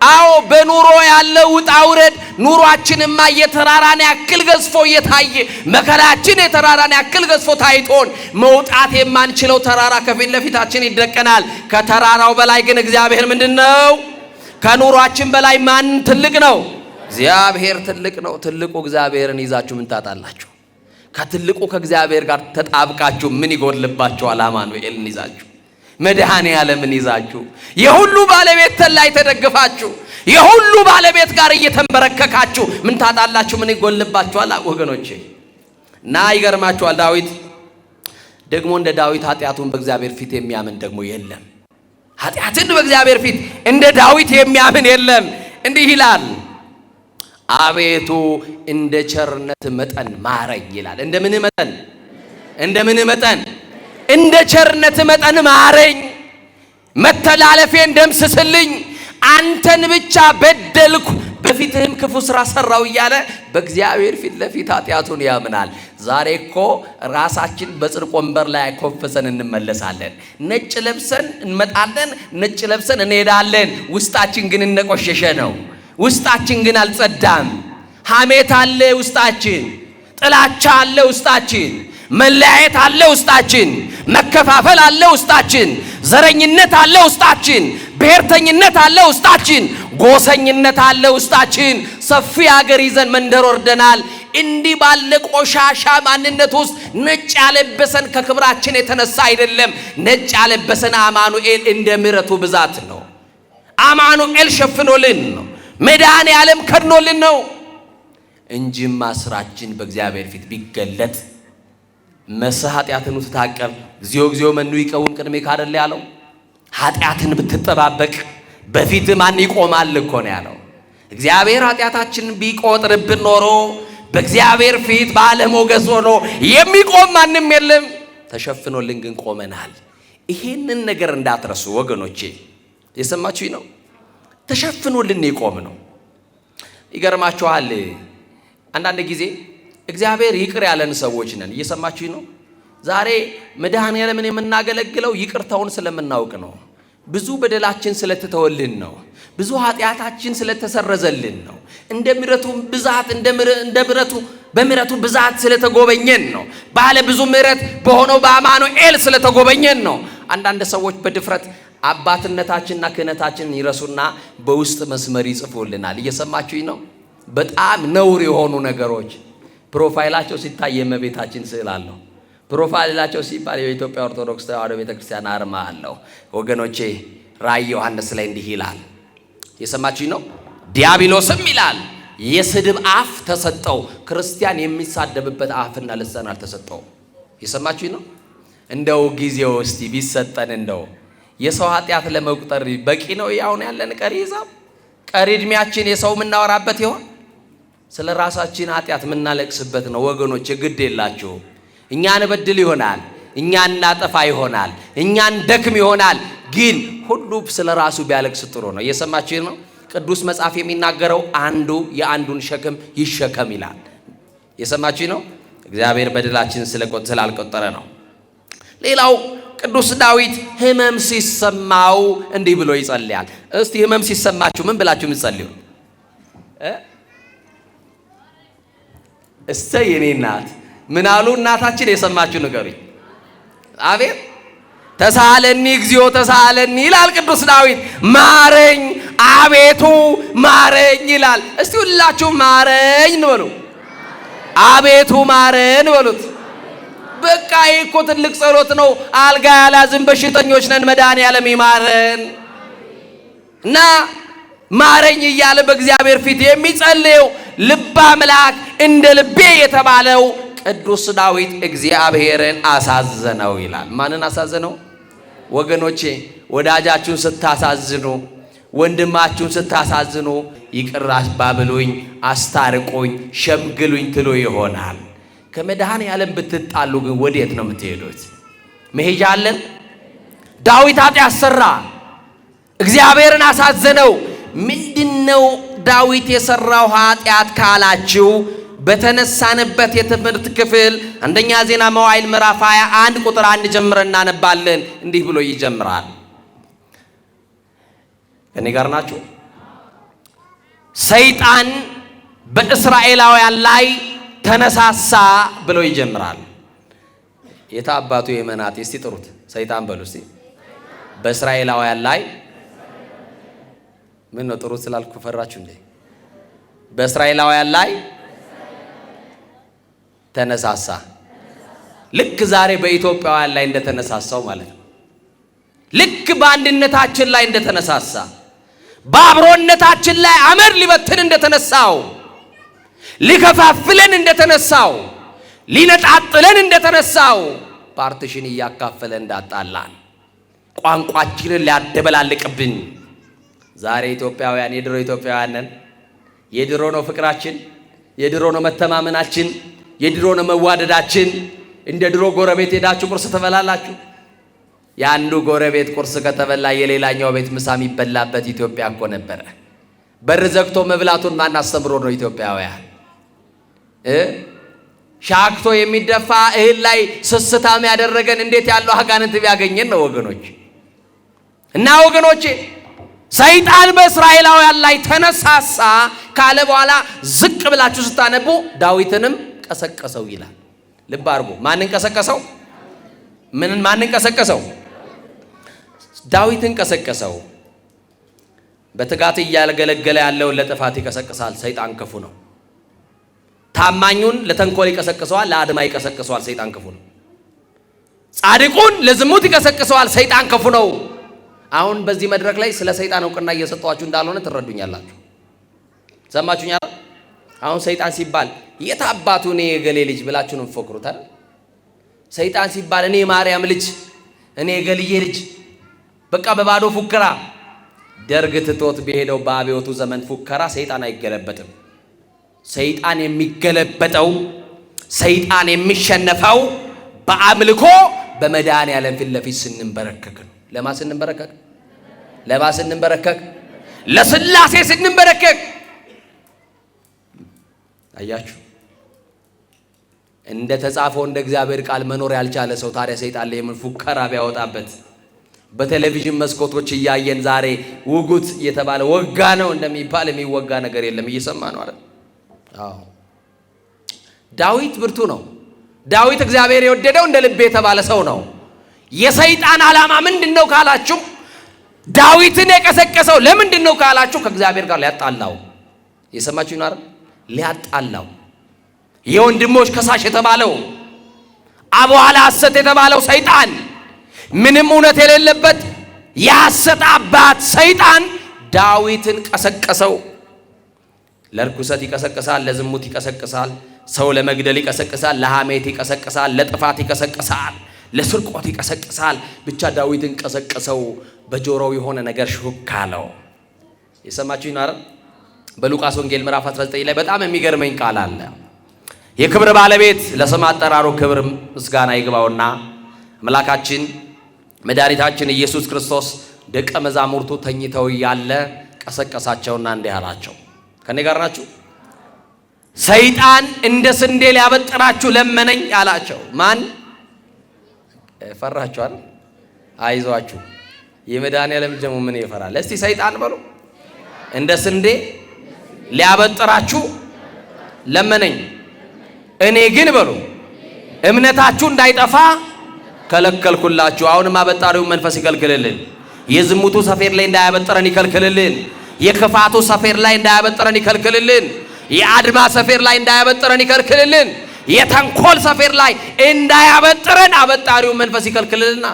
Speaker 1: አዎ በኑሮ ያለው ውጣ ውረድ ኑሯችንማ የተራራን ያክል ገዝፎ እየታየ መከራችን የተራራን ያክል ገዝፎ ታይቶን መውጣት የማንችለው ተራራ ከፊት ለፊታችን ይደቀናል። ከተራራው በላይ ግን እግዚአብሔር ምንድነው? ከኑሯችን በላይ ማን ትልቅ ነው? እግዚአብሔር ትልቅ ነው። ትልቁ እግዚአብሔርን ይዛችሁ ምን ታጣላችሁ? ከትልቁ ከእግዚአብሔር ጋር ተጣብቃችሁ ምን ይጎልባችኋል? አማኑኤልን ይዛችሁ መድኃኔ ዓለምን ይዛችሁ የሁሉ ባለቤት ላይ ተደግፋችሁ የሁሉ ባለቤት ጋር እየተንበረከካችሁ ምን ታጣላችሁ? ምን ይጎልባችኋል? ወገኖቼ እና ይገርማችኋል። ዳዊት ደግሞ እንደ ዳዊት ኃጢአቱን በእግዚአብሔር ፊት የሚያምን ደግሞ የለም። ኃጢአትን በእግዚአብሔር ፊት እንደ ዳዊት የሚያምን የለም። እንዲህ ይላል፣ አቤቱ እንደ ቸርነት መጠን ማረኝ ይላል። እንደምን መጠን? እንደምን መጠን? እንደ ቸርነት መጠን ማረኝ፣ መተላለፌን ደምስስልኝ፣ አንተን ብቻ በደልኩ፣ በፊትህም ክፉ ስራ ሰራው እያለ በእግዚአብሔር ፊት ለፊት ኃጢአቱን ያምናል። ዛሬ እኮ ራሳችን በጽድቅ ወንበር ላይ ኮፈሰን እንመለሳለን። ነጭ ለብሰን እንመጣለን፣ ነጭ ለብሰን እንሄዳለን። ውስጣችን ግን እንደቆሸሸ ነው። ውስጣችን ግን አልጸዳም። ሐሜት አለ ውስጣችን፣ ጥላቻ አለ ውስጣችን፣ መለያየት አለ ውስጣችን፣ መከፋፈል አለ ውስጣችን፣ ዘረኝነት አለ ውስጣችን፣ ብሔርተኝነት አለ ውስጣችን፣ ጎሰኝነት አለ ውስጣችን። ሰፊ ሀገር ይዘን መንደር ወርደናል። እንዲህ ባለ ቆሻሻ ማንነት ውስጥ ነጭ ያለበሰን ከክብራችን የተነሳ አይደለም። ነጭ ያለበሰን አማኑኤል እንደ ምሕረቱ ብዛት ነው። አማኑኤል ሸፍኖልን ነው። መድኃኔ ዓለም ከድኖልን ነው እንጂማ ስራችን በእግዚአብሔር ፊት ቢገለጥ መስህ ኃጢአትን ትታቀብ እግዚኦ እግዚኦ መኑ ይቀውም ቅድሜከ አይደል ያለው። ኃጢአትን ብትጠባበቅ በፊት ማን ይቆማል እኮ ነው ያለው። እግዚአብሔር ኃጢአታችንን ቢቆጥርብን ኖሮ በእግዚአብሔር ፊት ባለሞገስ ሆኖ የሚቆም ማንም የለም። ተሸፍኖልን ግን ቆመናል። ይሄንን ነገር እንዳትረሱ ወገኖቼ። የሰማችሁኝ ነው? ተሸፍኖልን ይቆም ነው። ይገርማችኋል። አንዳንድ ጊዜ እግዚአብሔር ይቅር ያለን ሰዎች ነን። እየሰማችሁኝ ነው? ዛሬ መድኃኔ ዓለምን የምናገለግለው ይቅርታውን ስለምናውቅ ነው። ብዙ በደላችን ስለተተወልን ነው። ብዙ ኃጢአታችን ስለተሰረዘልን ነው። እንደ ምሕረቱ ብዛት በምሕረቱ ብዛት ስለተጎበኘን ነው። ባለ ብዙ ምሕረት በሆነው በአማኑኤል ስለተጎበኘን ነው። አንዳንድ ሰዎች በድፍረት አባትነታችንና ክህነታችንን ይረሱና በውስጥ መስመር ይጽፉልናል። እየሰማችሁኝ ነው? በጣም ነውር የሆኑ ነገሮች ፕሮፋይላቸው ሲታይ የእመቤታችን ስዕል አለው። ፕሮፋይላቸው ሲባል የኢትዮጵያ ኦርቶዶክስ ተዋሕዶ ቤተክርስቲያን አርማ አለው። ወገኖቼ ራእይ ዮሐንስ ላይ እንዲህ ይላል። የሰማችሁኝ ነው? ዲያብሎስም ይላል የስድብ አፍ ተሰጠው። ክርስቲያን የሚሳደብበት አፍና ልሳን አልተሰጠውም። የሰማችሁኝ ነው? እንደው ጊዜው እስቲ ቢሰጠን እንደው የሰው ኃጢአት ለመቁጠር በቂ ነው። ያውን ያለን ቀሪ ሂሳብ ቀሪ እድሜያችን የሰው የምናወራበት ይሆን? ስለ ራሳችን ኃጢአት የምናለቅስበት ነው ወገኖች። ግድ የላችሁ። እኛን በድል ይሆናል፣ እኛን እናጠፋ ይሆናል፣ እኛን ደክም ይሆናል። ግን ሁሉ ስለ ራሱ ቢያለቅስ ጥሩ ነው። እየሰማችሁ ነው? ቅዱስ መጽሐፍ የሚናገረው አንዱ የአንዱን ሸክም ይሸከም ይላል። እየሰማችሁ ነው? እግዚአብሔር በደላችን ስላልቆጠረ ነው። ሌላው ቅዱስ ዳዊት ህመም ሲሰማው እንዲህ ብሎ ይጸልያል። እስቲ ህመም ሲሰማችሁ ምን ብላችሁ ምትጸልዩ? እሰይ የኔ እናት ምን አሉ እናታችን? የሰማችሁ ንገሩኝ። አቤት ተሳለኒ እግዚኦ ተሳለኒ ይላል ቅዱስ ዳዊት። ማረኝ አቤቱ ማረኝ ይላል። እስቲ ሁላችሁ ማረኝ በሉ። አቤቱ ማረን በሉት። በቃ ይሄ እኮ ትልቅ ጸሎት ነው። አልጋ ያላዝን በሽተኞች ነን፣ መድኃኔ ዓለም ይማረን እና ማረኝ እያለ በእግዚአብሔር ፊት የሚጸልየው ልበ አምላክ እንደ ልቤ የተባለው ቅዱስ ዳዊት እግዚአብሔርን አሳዘነው ይላል። ማንን አሳዘነው? ወገኖቼ ወዳጃችሁን ስታሳዝኑ፣ ወንድማችሁን ስታሳዝኑ ይቅር ባብሉኝ፣ አስታርቁኝ፣ ሸምግሉኝ ትሉ ይሆናል። ከመድኃኔ ዓለም ብትጣሉ ግን ወዴት ነው የምትሄዱት? መሄጃ አለን? ዳዊት ኃጢአት ሰራ፣ እግዚአብሔርን አሳዘነው። ምንድነው ዳዊት የሰራው ኃጢአት ካላችሁ በተነሳንበት የትምህርት ክፍል አንደኛ ዜና መዋዕል ምዕራፍ 21 ቁጥር 1 ጀምረን እናነባለን። እንዲህ ብሎ ይጀምራል። ከኔ ጋር ናችሁ? ሰይጣን በእስራኤላውያን ላይ ተነሳሳ ብሎ ይጀምራል። የታ አባቱ የመናት እስቲ ጥሩት ሰይጣን በሉ እስቲ በእስራኤላውያን ላይ ምን ነው ጥሩት ስላልኩ ፈራችሁ እንዴ? በእስራኤላውያን ላይ ተነሳሳ። ልክ ዛሬ በኢትዮጵያውያን ላይ እንደተነሳሳው ማለት ነው። ልክ በአንድነታችን ላይ እንደተነሳሳ፣ በአብሮነታችን ላይ አመድ ሊበትን እንደተነሳው፣ ሊከፋፍለን እንደተነሳው፣ ሊነጣጥለን እንደተነሳው፣ ፓርቲሽን እያካፈለ እንዳጣላን፣ ቋንቋችንን ሊያደበላልቅብን። ዛሬ ኢትዮጵያውያን የድሮ ኢትዮጵያውያን ነን። የድሮ ነው ፍቅራችን፣ የድሮ ነው መተማመናችን፣ የድሮ ነው መዋደዳችን። እንደ ድሮ ጎረቤት ሄዳችሁ ቁርስ ትበላላችሁ። የአንዱ ጎረቤት ቁርስ ከተበላ የሌላኛው ቤት ምሳ የሚበላበት ኢትዮጵያ እኮ ነበረ። በር ዘግቶ መብላቱን ማን አስተምሮ ነው ኢትዮጵያውያን? ሻክቶ የሚደፋ እህል ላይ ስስታም ያደረገን እንዴት ያለው አጋንንት ቢያገኘን ነው ወገኖች። እና ወገኖቼ ሰይጣን በእስራኤላውያን ላይ ተነሳሳ ካለ በኋላ ዝቅ ብላችሁ ስታነቡ ዳዊትንም ቀሰቀሰው ይላል። ልብ አድርጉ። ማንን ቀሰቀሰው? ማንን ቀሰቀሰው? ዳዊትን ቀሰቀሰው። በትጋት እያገለገለ ያለውን ለጥፋት ይቀሰቅሳል። ሰይጣን ክፉ ነው። ታማኙን ለተንኮል ይቀሰቅሰዋል፣ ለአድማ ይቀሰቅሰዋል። ሰይጣን ክፉ ነው። ጻድቁን ለዝሙት ይቀሰቅሰዋል። ሰይጣን ክፉ ነው። አሁን በዚህ መድረክ ላይ ስለ ሰይጣን እውቅና እየሰጠዋችሁ እንዳልሆነ ትረዱኛላችሁ። ሰማችሁኛ? አሁን ሰይጣን ሲባል የት አባቱ እኔ የገሌ ልጅ ብላችሁ ነው የምትፎክሩት አይደል? ሰይጣን ሲባል እኔ ማርያም ልጅ፣ እኔ የገልዬ ልጅ፣ በቃ በባዶ ፉከራ። ደርግ ትቶት በሄደው በአብዮቱ ዘመን ፉከራ ሰይጣን አይገለበጥም። ሰይጣን የሚገለበጠው፣ ሰይጣን የሚሸነፈው በአምልኮ በመድኃኔዓለም ፊት ለፊት ስንንበረከክ ነው። ለማ ስንንበረከክ? ለማ ስንንበረከክ? ለሥላሴ ስንንበረከክ። አያችሁ፣ እንደ ተጻፈው እንደ እግዚአብሔር ቃል መኖር ያልቻለ ሰው ታዲያ ሰይጣን ላይ ምን ፉከራ ቢያወጣበት? በቴሌቪዥን መስኮቶች እያየን ዛሬ ውጉት እየተባለ ወጋ ነው እንደሚባል የሚወጋ ነገር የለም። እየሰማ ነው አይደል? አዎ። ዳዊት ብርቱ ነው። ዳዊት እግዚአብሔር የወደደው እንደ ልቤ የተባለ ሰው ነው። የሰይጣን ዓላማ ምንድነው ካላችሁ፣ ዳዊትን የቀሰቀሰው ለምንድነው ካላችሁ፣ ከእግዚአብሔር ጋር ሊያጣላው። የሰማችሁ ነው አይደል? ሊያጣላው። የወንድሞች ከሳሽ የተባለው አቧላ ሐሰት የተባለው ሰይጣን፣ ምንም እውነት የሌለበት የሐሰት አባት ሰይጣን ዳዊትን ቀሰቀሰው። ለርኩሰት ይቀሰቅሳል፣ ለዝሙት ይቀሰቅሳል፣ ሰው ለመግደል ይቀሰቅሳል፣ ለሐሜት ይቀሰቅሳል፣ ለጥፋት ይቀሰቅሳል፣ ለስርቆት ይቀሰቅሳል። ብቻ ዳዊትን ቀሰቀሰው። በጆሮው የሆነ ነገር ሹክ አለው። የሰማችሁኝ አይደል? በሉቃስ ወንጌል ምዕራፍ 19 ላይ በጣም የሚገርመኝ ቃል አለ። የክብር ባለቤት ለስም አጠራሩ ክብር ምስጋና ይግባውና አምላካችን መድኃኒታችን ኢየሱስ ክርስቶስ ደቀ መዛሙርቱ ተኝተው ያለ ቀሰቀሳቸውና እንዲህ አላቸው። ከኔ ጋር ናችሁ? ሰይጣን እንደ ስንዴ ሊያበጥራችሁ ለመነኝ አላቸው። ማን? ፈራችኋል? አይዟችሁ። የመድኃኔዓለም ደግሞ ምን ይፈራል? እስቲ ሰይጣን በሉ። እንደ ስንዴ ሊያበጥራችሁ ለመነኝ፣ እኔ ግን በሉ እምነታችሁ እንዳይጠፋ ከለከልኩላችሁ። አሁንም አበጣሪው መንፈስ ይከልክልልን። የዝሙቱ ሰፌር ላይ እንዳያበጥረን ይከልክልልን። የክፋቱ ሰፌር ላይ እንዳያበጥረን ይከልክልልን። የአድማ ሰፌር ላይ እንዳያበጥረን ይከልክልልን። የተንኮል ሰፌር ላይ እንዳያበጥረን አበጣሪው መንፈስ ይከልክልልና።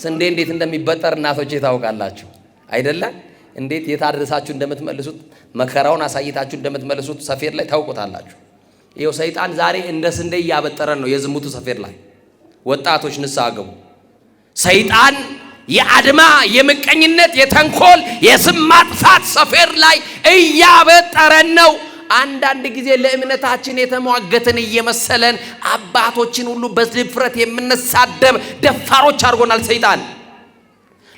Speaker 1: ስንዴ እንዴት እንደሚበጠር እናቶቼ ታውቃላችሁ አይደለ? እንዴት የታደረሳችሁ እንደምትመልሱት፣ መከራውን አሳይታችሁ እንደምትመልሱት ሰፌር ላይ ታውቁታላችሁ። ይኸው ሰይጣን ዛሬ እንደ ስንዴ እያበጠረን ነው። የዝሙቱ ሰፌር ላይ ወጣቶች ንስሐ ገቡ። ሰይጣን የአድማ፣ የምቀኝነት፣ የተንኮል፣ የስም ማጥፋት ሰፌር ላይ እያበጠረን ነው። አንዳንድ ጊዜ ለእምነታችን የተሟገትን እየመሰለን አባቶችን ሁሉ በድፍረት የምንሳደብ ደፋሮች አድርጎናል ሰይጣን።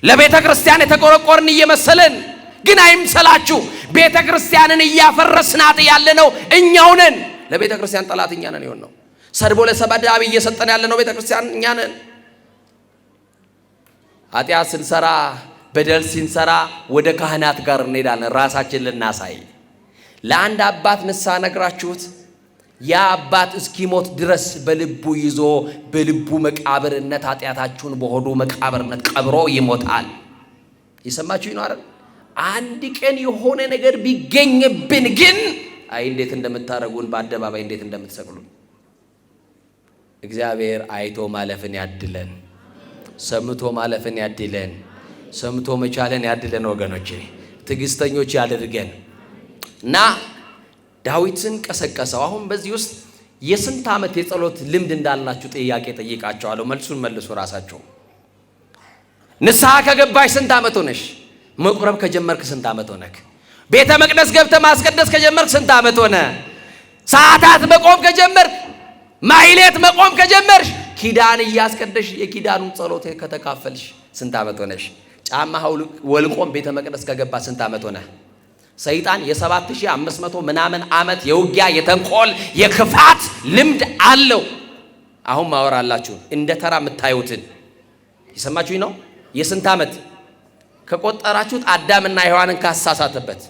Speaker 1: ለቤተ ክርስቲያን የተቆረቆርን እየመሰለን ግን አይምሰላችሁ፣ ቤተ ክርስቲያንን እያፈረስናት ያለነው እኛው ነን። ለቤተ ክርስቲያን ጠላት እኛ ነን የሆነው። ሰድቦ ለሰባዳቢ እየሰጠን ያለነው ቤተ ክርስቲያን እኛ ነን። ኃጢአት ስንሰራ፣ በደል ስንሰራ ወደ ካህናት ጋር እንሄዳለን ራሳችን ልናሳይ። ለአንድ አባት ንስሐ ነግራችሁት ያ አባት እስኪሞት ድረስ በልቡ ይዞ በልቡ መቃብርነት ኃጢአታችሁን በሆዱ መቃብርነት ቀብሮ ይሞታል። ይሰማችሁ ነው አይደል? አንድ ቀን የሆነ ነገር ቢገኝብን ግን አይ እንዴት እንደምታረጉን በአደባባይ እንዴት እንደምትሰቅሉን። እግዚአብሔር አይቶ ማለፍን ያድለን፣ ሰምቶ ማለፍን ያድለን፣ ሰምቶ መቻለን ያድለን። ወገኖቼ ትዕግስተኞች ያድርገን እና ዳዊትን ቀሰቀሰው። አሁን በዚህ ውስጥ የስንት ዓመት የጸሎት ልምድ እንዳላችሁ ጥያቄ ጠይቃቸዋለሁ። መልሱን መልሱ ራሳቸው። ንስሐ ከገባሽ ስንት ዓመት ሆነሽ? መቁረብ ከጀመርክ ስንት ዓመት ሆነክ? ቤተ መቅደስ ገብተህ ማስቀደስ ከጀመርክ ስንት ዓመት ሆነ? ሰዓታት መቆም ከጀመርክ፣ ማይሌት መቆም ከጀመርሽ፣ ኪዳን እያስቀደሽ የኪዳኑን ጸሎት ከተካፈልሽ ስንት ዓመት ሆነሽ? ጫማ ወልቆም ቤተ መቅደስ ከገባ ስንት ዓመት ሆነ? ሰይጣን የ7500 ምናምን ዓመት የውጊያ የተንኮል የክፋት ልምድ አለው። አሁን ማወራላችሁ እንደ ተራ የምታዩትን ይሰማችሁኝ ነው። የስንት ዓመት ከቆጠራችሁት አዳምና ሔዋንን ካሳሳተበት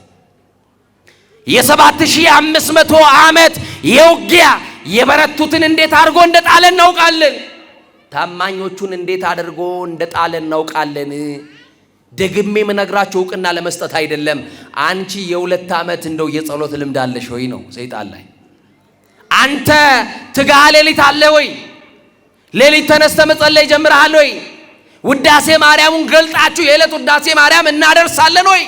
Speaker 1: የ7500 ዓመት የውጊያ የበረቱትን እንዴት አድርጎ እንደጣለ እናውቃለን። ታማኞቹን እንዴት አድርጎ እንደጣለ እናውቃለን። ደግሜ የምነግራችሁ እውቅና ለመስጠት አይደለም። አንቺ የ2 ዓመት እንደው የጸሎት ልምድ አለሽ ወይ ነው ሰይጣን ላይ። አንተ ትጋሃ ሌሊት አለ ወይ? ሌሊት ተነስተ መጸለይ ጀምረሃል ወይ? ውዳሴ ማርያሙን ገልጣችሁ የዕለት ውዳሴ ማርያም እናደርሳለን ወይ?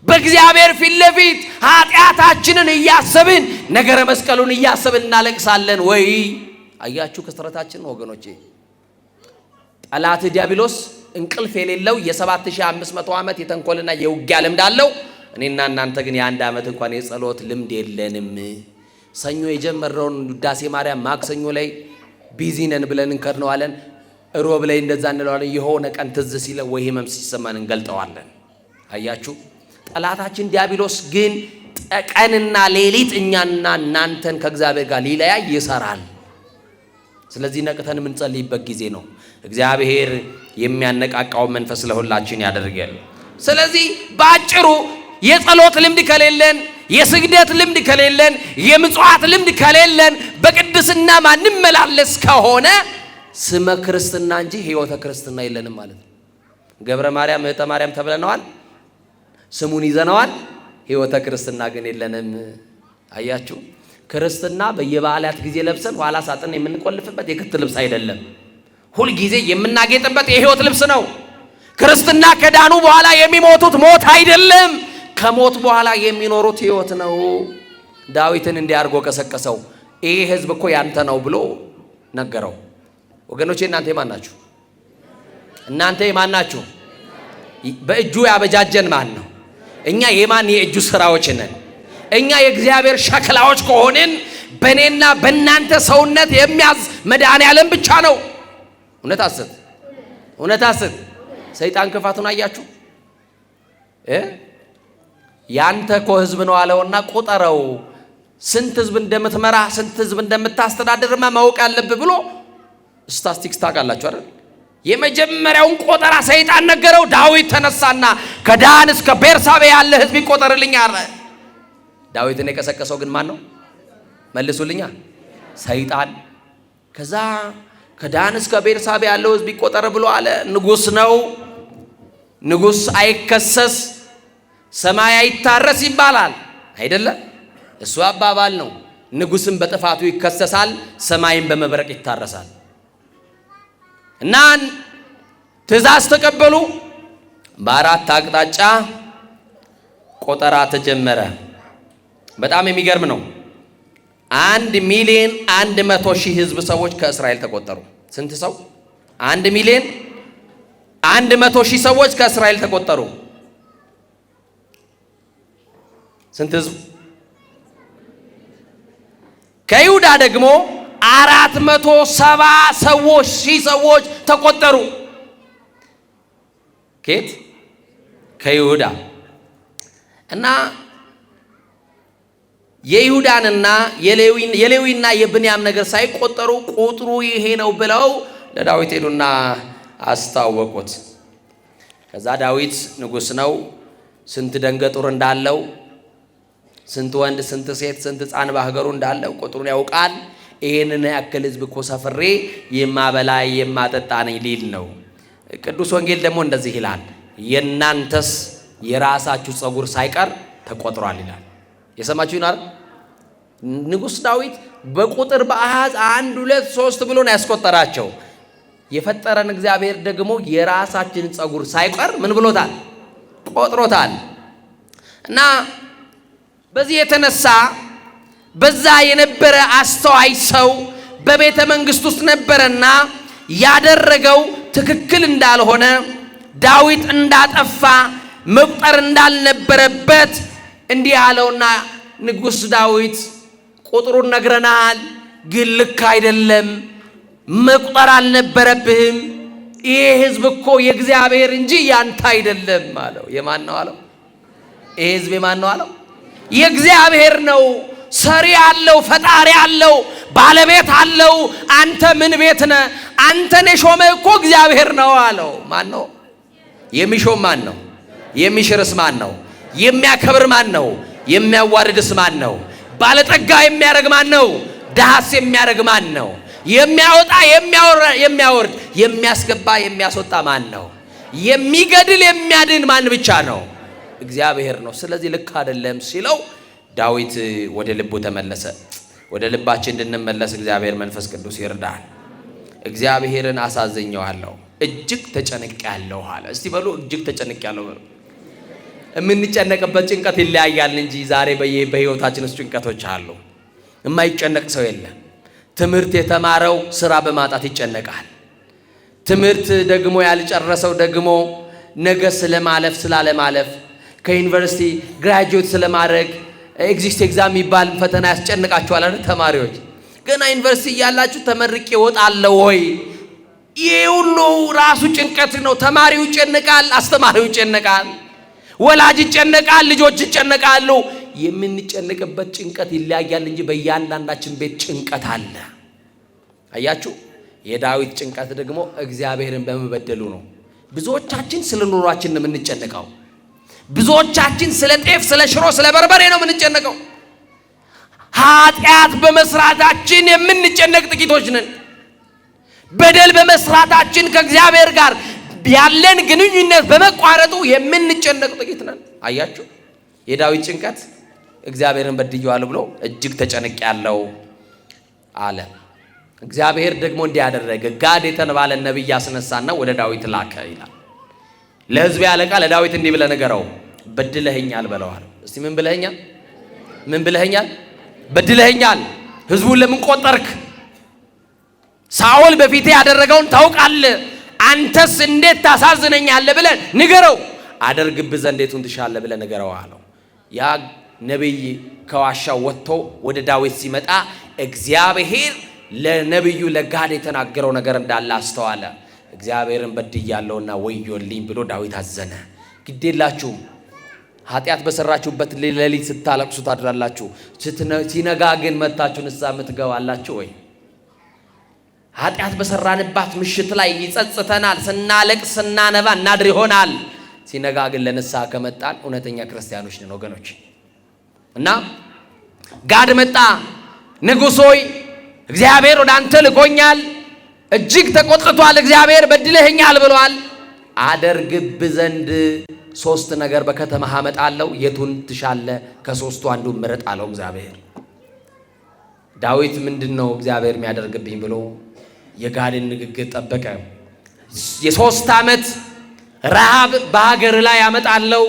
Speaker 1: በእግዚአብሔር ፊት ለፊት ኃጢአታችንን እያሰብን ነገረ መስቀሉን እያሰብን እናለቅሳለን ወይ? አያችሁ ክስረታችን ወገኖቼ። ጠላት ዲያብሎስ እንቅልፍ የሌለው የ7500 ዓመት የተንኮልና የውጊያ ልምድ አለው። እኔና እናንተ ግን የ1 ዓመት እንኳን የጸሎት ልምድ የለንም። ሰኞ የጀመረውን ውዳሴ ማርያም ማክሰኞ ላይ ቢዚ ነን ብለን እንከድነዋለን። ሮብ ላይ እንደዛ እንለዋለን። የሆነ ቀን ትዝ ሲለን ወይ ህመም ሲሰማን እንገልጠዋለን። አያችሁ ጠላታችን ዲያብሎስ ግን ቀንና ሌሊት እኛና እናንተን ከእግዚአብሔር ጋር ሊለያይ ይሰራል። ስለዚህ ነቅተን የምንጸልይበት ጊዜ ነው። እግዚአብሔር የሚያነቃቃው መንፈስ ለሁላችን ያደርጋል። ስለዚህ በአጭሩ የጸሎት ልምድ ከሌለን፣ የስግደት ልምድ ከሌለን፣ የምጽዋት ልምድ ከሌለን፣ በቅድስና ማንመላለስ ከሆነ ስመ ክርስትና እንጂ ሕይወተ ክርስትና የለንም ማለት ነው። ገብረ ማርያም እህተ ማርያም ተብለነዋል፣ ስሙን ይዘነዋል። ሕይወተ ክርስትና ግን የለንም። አያችሁ ክርስትና በየበዓላት ጊዜ ለብሰን ኋላ ሳጥን የምንቆልፍበት የክት ልብስ አይደለም። ሁል ጊዜ የምናጌጥበት የሕይወት ልብስ ነው። ክርስትና ከዳኑ በኋላ የሚሞቱት ሞት አይደለም፣ ከሞት በኋላ የሚኖሩት ሕይወት ነው። ዳዊትን እንዲህ አድርጎ ቀሰቀሰው። ይሄ ሕዝብ እኮ ያንተ ነው ብሎ ነገረው። ወገኖቼ እናንተ የማን ናችሁ? እናንተ የማን ናችሁ? በእጁ ያበጃጀን ማን ነው? እኛ የማን የእጁ ስራዎች ነን? እኛ የእግዚአብሔር ሸክላዎች ከሆንን በእኔና በእናንተ ሰውነት የሚያዝ መድኃኔዓለም ብቻ ነው። እውነት አስት እውነት አስት ሰይጣን ክፋቱን አያችሁ። ያንተ እኮ ህዝብ ነው አለውና ቁጠረው። ስንት ህዝብ እንደምትመራ ስንት ህዝብ እንደምታስተዳድርማ ማወቅ ያለብህ ብሎ ስታስቲክስ ታውቃላችሁ አይደል? የመጀመሪያውን ቆጠራ ሰይጣን ነገረው። ዳዊት ተነሳና ከዳን እስከ ቤርሳቤ ያለ ህዝብ ይቆጠርልኝ አለ። ዳዊትን የቀሰቀሰው ግን ማን ነው? መልሱልኛ። ሰይጣን። ከዛ ከዳን እስከ ቤርሳቤ ያለው ህዝብ ይቆጠር ብሎ አለ። ንጉስ ነው። ንጉስ አይከሰስ ሰማይ አይታረስ ይባላል አይደለ? እሱ አባባል ነው። ንጉስም በጥፋቱ ይከሰሳል፣ ሰማይም በመብረቅ ይታረሳል። እና ትእዛዝ ተቀበሉ። በአራት አቅጣጫ ቆጠራ ተጀመረ። በጣም የሚገርም ነው። 1,100,000 ህዝብ ሰዎች ከእስራኤል ተቆጠሩ። ስንት ሰው? 1,100,000 ሰዎች ከእስራኤል ተቆጠሩ። ስንት ህዝብ? ከይሁዳ ደግሞ 470,000 ሰዎች ተቆጠሩ። ከየት? ከይሁዳ። እና የይሁዳንና የሌዊና የብንያም ነገር ሳይቆጠሩ ቁጥሩ ይሄ ነው ብለው ለዳዊት ሄዱና አስታወቁት። ከዛ ዳዊት ንጉስ ነው፣ ስንት ደንገጡር እንዳለው ስንት ወንድ ስንት ሴት ስንት ሕፃን በሀገሩ እንዳለ ቁጥሩን ያውቃል። ይሄንን ያክል ሕዝብ እኮ ሰፍሬ የማበላ የማጠጣ ነኝ ሊል ነው። ቅዱስ ወንጌል ደግሞ እንደዚህ ይላል፣ የናንተስ የራሳችሁ ጸጉር ሳይቀር ተቆጥሯል ይላል። የሰማችሁ ይናል። ንጉሥ ዳዊት በቁጥር በአሃዝ 1 2 3 ብሎ ነው ያስቆጠራቸው። የፈጠረን እግዚአብሔር ደግሞ የራሳችንን ጸጉር ሳይቀር ምን ብሎታል? ቆጥሮታል። እና በዚህ የተነሳ በዛ የነበረ አስተዋይ ሰው በቤተ መንግስት ውስጥ ነበረና ያደረገው ትክክል እንዳልሆነ ዳዊት እንዳጠፋ መቁጠር እንዳልነበረበት እንዲህ አለውና ንጉሥ ዳዊት ቁጥሩን ነግረናል፣ ግን ልክ አይደለም፣ መቁጠር አልነበረብህም። ይሄ ሕዝብ እኮ የእግዚአብሔር እንጂ ያንተ አይደለም አለው። የማን ነው አለው? ይሄ ሕዝብ የማን ነው አለው? የእግዚአብሔር ነው። ሰሪ አለው፣ ፈጣሪ አለው፣ ባለቤት አለው። አንተ ምን ቤት ነህ? አንተን የሾመ እኮ እግዚአብሔር ነው አለው። ማን ነው የሚሾም? ማን ነው የሚሽርስ? ማን ነው የሚያከብር? ማን ነው የሚያዋርድስ? ማን ነው ባለጠጋ የሚያረግ? ማን ነው ድሃስ የሚያረግ? ማን ነው የሚያወጣ የሚያወርድ የሚያስገባ የሚያስወጣ? ማን ነው የሚገድል የሚያድን? ማን ብቻ ነው? እግዚአብሔር ነው። ስለዚህ ልክ አይደለም ሲለው ዳዊት ወደ ልቡ ተመለሰ። ወደ ልባችን እንድንመለስ እግዚአብሔር መንፈስ ቅዱስ ይርዳል። እግዚአብሔርን አሳዝኘዋለሁ፣ እጅግ ተጨንቄያለሁ አለ። እስቲ በሉ እጅግ ተጨንቄያለሁ በሉ። የምንጨነቅበት ጭንቀት ይለያያል እንጂ ዛሬ በህይወታችን ውስጥ ጭንቀቶች አሉ። የማይጨነቅ ሰው የለም። ትምህርት የተማረው ስራ በማጣት ይጨነቃል። ትምህርት ደግሞ ያልጨረሰው ደግሞ ነገ ስለማለፍ ስላለማለፍ ከዩኒቨርሲቲ ግራጁዌት ስለማድረግ ኤግዚስት ኤግዛም የሚባል ፈተና ያስጨንቃችኋል አይደል? ተማሪዎች ገና ዩኒቨርሲቲ እያላችሁ ተመርቄ እወጣለሁ ወይ? ይሄ ሁሉ ራሱ ጭንቀት ነው። ተማሪው ይጨነቃል፣ አስተማሪው ይጨነቃል፣ ወላጅ ይጨነቃል፣ ልጆች ይጨነቃሉ። የምንጨነቅበት ጭንቀት ይለያያል እንጂ በእያንዳንዳችን ቤት ጭንቀት አለ። አያችሁ፣ የዳዊት ጭንቀት ደግሞ እግዚአብሔርን በመበደሉ ነው። ብዙዎቻችን ስለ ኑሯችን ነው የምንጨነቀው። ብዙዎቻችን ስለ ጤፍ፣ ስለ ሽሮ፣ ስለ በርበሬ ነው የምንጨነቀው። ኃጢአት በመስራታችን የምንጨነቅ ጥቂቶች ነን። በደል በመስራታችን ከእግዚአብሔር ጋር ያለን ግንኙነት በመቋረጡ የምንጨነቅ ጥቂት ነን። አያችሁ፣ የዳዊት ጭንቀት እግዚአብሔርን በድዬዋለሁ ብሎ እጅግ ተጨንቄያለሁ አለ። እግዚአብሔር ደግሞ እንዲያደረገ ጋድ የተባለ ነብይ አስነሳና ወደ ዳዊት ላከ ይላል። ለሕዝብ አለቃ ለዳዊት እንዲህ ብለህ ንገረው፣ በድለኸኛል በለዋል። እስቲ ምን ብለኸኛል? ምን ብለኸኛል? በድለኸኛል። ሕዝቡን ለምን ቆጠርክ? ሳኦል በፊቴ ያደረገውን ታውቃለህ። አንተስ እንዴት ታሳዝነኛለህ ብለህ ንገረው። አደርግብህ ዘንድ የቱን ትሻለህ ብለህ ንገረው አለው። ያ ነቢይ ከዋሻው ወጥቶ ወደ ዳዊት ሲመጣ እግዚአብሔር ለነቢዩ ለጋድ የተናገረው ነገር እንዳለ አስተዋለ። እግዚአብሔርን በድያለሁና ወዮልኝ ብሎ ዳዊት አዘነ። ግዴላችሁም ኃጢአት በሰራችሁበት ሌሊት ስታለቅሱ ታድራላችሁ፣ ሲነጋ ግን መጥታችሁ ንስሐ የምትገባላችሁ ወይ? ኃጢአት በሰራንባት ምሽት ላይ ይጸጽተናል። ስናለቅስ ስናነባ እናድር ይሆናል። ሲነጋ ግን ለንስሐ ከመጣን እውነተኛ ክርስቲያኖች ነን ወገኖች። እና ጋድ መጣ። ንጉሥ ሆይ እግዚአብሔር ወደ አንተ ልኮኛል፣ እጅግ ተቆጥቷል፣ እግዚአብሔር በድለኸኛል ብሏል። አደርግብህ ዘንድ 3 ነገር በከተማህ አመጣለሁ፣ የቱን ትሻለህ? ከ3ቱ አንዱን ምረጥ አለው እግዚአብሔር። ዳዊት ምንድነው እግዚአብሔር የሚያደርግብኝ ብሎ የጋድን ንግግር ጠበቀ። የ3 ዓመት ረሃብ በሀገር ላይ አመጣለሁ፣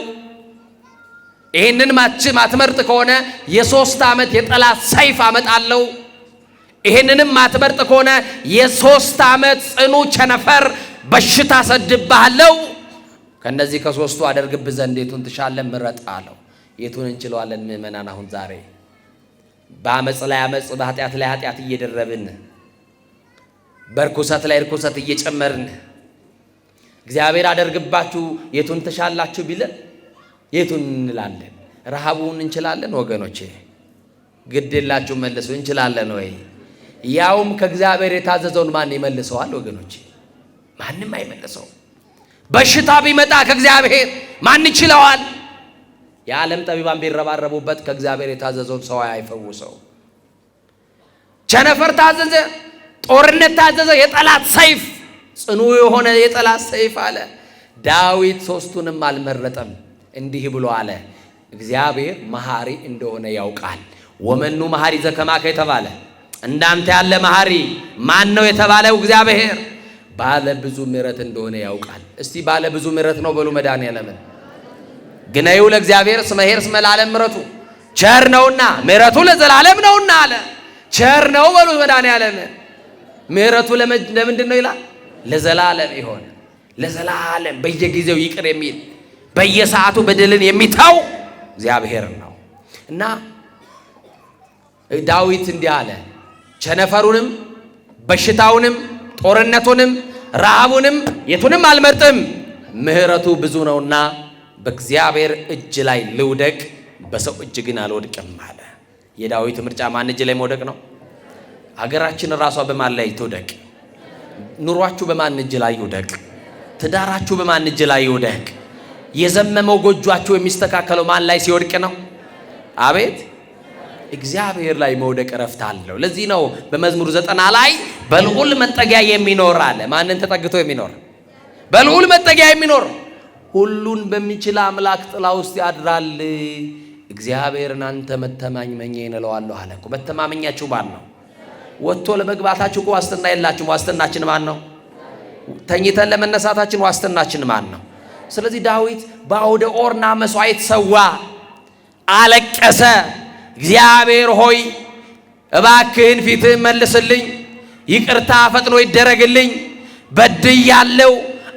Speaker 1: ይህንን ማትመርጥ ከሆነ የ3 ዓመት የጠላት ሰይፍ አመጣለሁ፣ ይህንንም ማትመርጥ ከሆነ የ3 ዓመት ጽኑ ቸነፈር በሽታ ሰድብሃለሁ። ከነዚህ ከ3ቱ አደርግብህ ዘንድ የቱን ትሻለህ? ምረጥ አለው። የቱን እንችለዋለን ምእመናን? አሁን ዛሬ በአመፅ ላይ አመፅ፣ በኃጢአት ላይ ኃጢአት እየደረብን፣ በርኩሰት ላይ ርኩሰት እየጨመርን እግዚአብሔር አደርግባችሁ የቱን ትሻላችሁ ቢለን የቱን እንላለን? ረሃቡን እንችላለን ወገኖቼ? ግድ የላችሁ መልሱ። እንችላለን ወይ? ያውም ከእግዚአብሔር የታዘዘውን ማን ይመልሰዋል ወገኖቼ? ማንም አይመልሰው። በሽታ ቢመጣ ከእግዚአብሔር ማን ይችለዋል? የዓለም ጠቢባን ቢረባረቡበት ከእግዚአብሔር የታዘዘውን ሰው አይፈውሰው። ቸነፈር ታዘዘ፣ ጦርነት ታዘዘ፣ የጠላት ሰይፍ፣ ጽኑ የሆነ የጠላት ሰይፍ አለ። ዳዊት ሦስቱንም አልመረጠም። እንዲህ ብሎ አለ፣ እግዚአብሔር መሐሪ እንደሆነ ያውቃል። ወመኑ መሐሪ ዘከማከ የተባለ እንዳንተ ያለ መሐሪ ማን ነው የተባለው? እግዚአብሔር ባለ ብዙ ምሕረት እንደሆነ ያውቃል። እስቲ ባለ ብዙ ምሕረት ነው በሉ። መድኃኒዓለምን ግነዩ ለእግዚአብሔር እስመ ኄር እስመ ለዓለም ምሕረቱ ቸር ነውና ምሕረቱ ለዘላለም ነውና አለ። ቸር ነው በሉ። መድኃኒዓለምን ምሕረቱ ለምንድን ነው ይላል? ለዘላለም ይሆን፣ ለዘላለም በየጊዜው ይቅር የሚል በየሰዓቱ በደልን የሚተው እግዚአብሔር ነው። እና ዳዊት እንዲህ አለ፣ ቸነፈሩንም በሽታውንም ጦርነቱንም ረሃቡንም የቱንም አልመርጥም፣ ምሕረቱ ብዙ ነውና በእግዚአብሔር እጅ ላይ ልውደቅ፣ በሰው እጅ ግን አልወድቅም አለ። የዳዊት ምርጫ ማን እጅ ላይ መውደቅ ነው? አገራችን ራሷ በማን ላይ ትውደቅ? ኑሯችሁ በማን እጅ ላይ ይውደቅ? ትዳራችሁ በማን እጅ ላይ ይውደቅ? የዘመመው ጎጇችሁ የሚስተካከለው ማን ላይ ሲወድቅ ነው? አቤት እግዚአብሔር ላይ መውደቅ እረፍት አለው። ለዚህ ነው በመዝሙር 90 ላይ በልዑል መጠጊያ የሚኖር አለ። ማንን ተጠግቶ የሚኖር? በልዑል መጠጊያ የሚኖር ሁሉን በሚችል አምላክ ጥላ ውስጥ ያድራል። እግዚአብሔርን አንተ መተማመኛዬ እለዋለሁ አለ እኮ። መተማመኛችሁ ማን ነው? ወጥቶ ለመግባታችሁ እኮ ዋስትና የላችሁም። ዋስትናችን ማን ነው? ተኝተን ለመነሳታችን ዋስትናችን ማን ነው? ስለዚህ ዳዊት በአውደ ኦርና መስዋዕት ሰዋ፣ አለቀሰ። እግዚአብሔር ሆይ እባክህን ፊትህን መልስልኝ፣ ይቅርታ ፈጥኖ ይደረግልኝ፣ በድያለሁ፣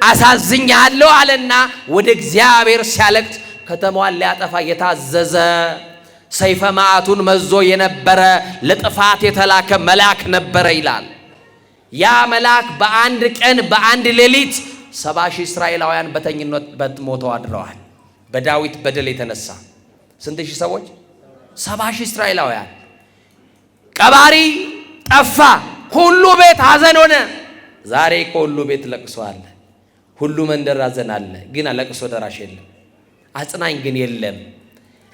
Speaker 1: አሳዝኛለሁ አለና ወደ እግዚአብሔር ሲያለቅስ ከተማዋን ሊያጠፋ የታዘዘ ሰይፈ መዓቱን መዞ የነበረ ለጥፋት የተላከ መልአክ ነበረ ይላል። ያ መልአክ በአንድ ቀን በአንድ ሌሊት 70,000 እስራኤላውያን በተኝነት ሞተው አድረዋል። በዳዊት በደል የተነሳ ስንት ሺህ ሰዎች? 70,000 እስራኤላውያን። ቀባሪ ጠፋ። ሁሉ ቤት ሐዘን ሆነ። ዛሬ ከሁሉ ቤት ለቅሶ አለ። ሁሉ መንደር ሐዘን አለ፣ ግን ለቅሶ ደራሽ የለም። አጽናኝ ግን የለም።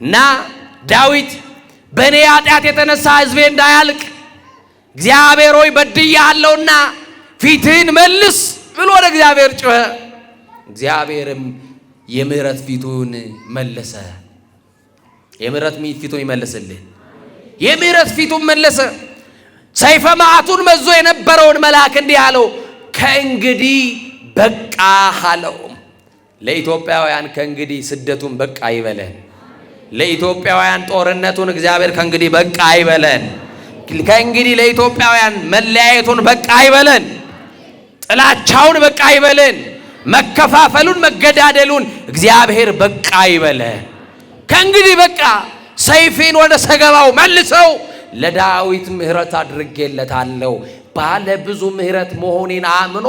Speaker 1: እና ዳዊት በእኔ ኃጢአት የተነሳ ሕዝቤ እንዳያልቅ እግዚአብሔር ሆይ በድያለሁና ፊትህን መልስ ብሎ ወደ እግዚአብሔር ጮኸ። እግዚአብሔርም የምህረት ፊቱን መለሰ። የምህረት ፊቱን ይመልስልህ። የምህረት ፊቱን መለሰ። ሰይፈ መዓቱን መዞ የነበረውን መልአክ እንዲህ አለው፣ ከእንግዲህ በቃ አለው። ለኢትዮጵያውያን ከእንግዲህ ስደቱን በቃ ይበለን። ለኢትዮጵያውያን ጦርነቱን እግዚአብሔር ከእንግዲህ በቃ ይበለን። ከእንግዲህ ለኢትዮጵያውያን መለያየቱን በቃ ይበለን። ጥላቻውን በቃ ይበለን። መከፋፈሉን መገዳደሉን እግዚአብሔር በቃ ይበለን። ከእንግዲህ በቃ ሰይፌን ወደ ሰገባው መልሰው፣ ለዳዊት ምሕረት አድርጌለታለሁ ባለ ብዙ ምሕረት መሆኔን አምኖ።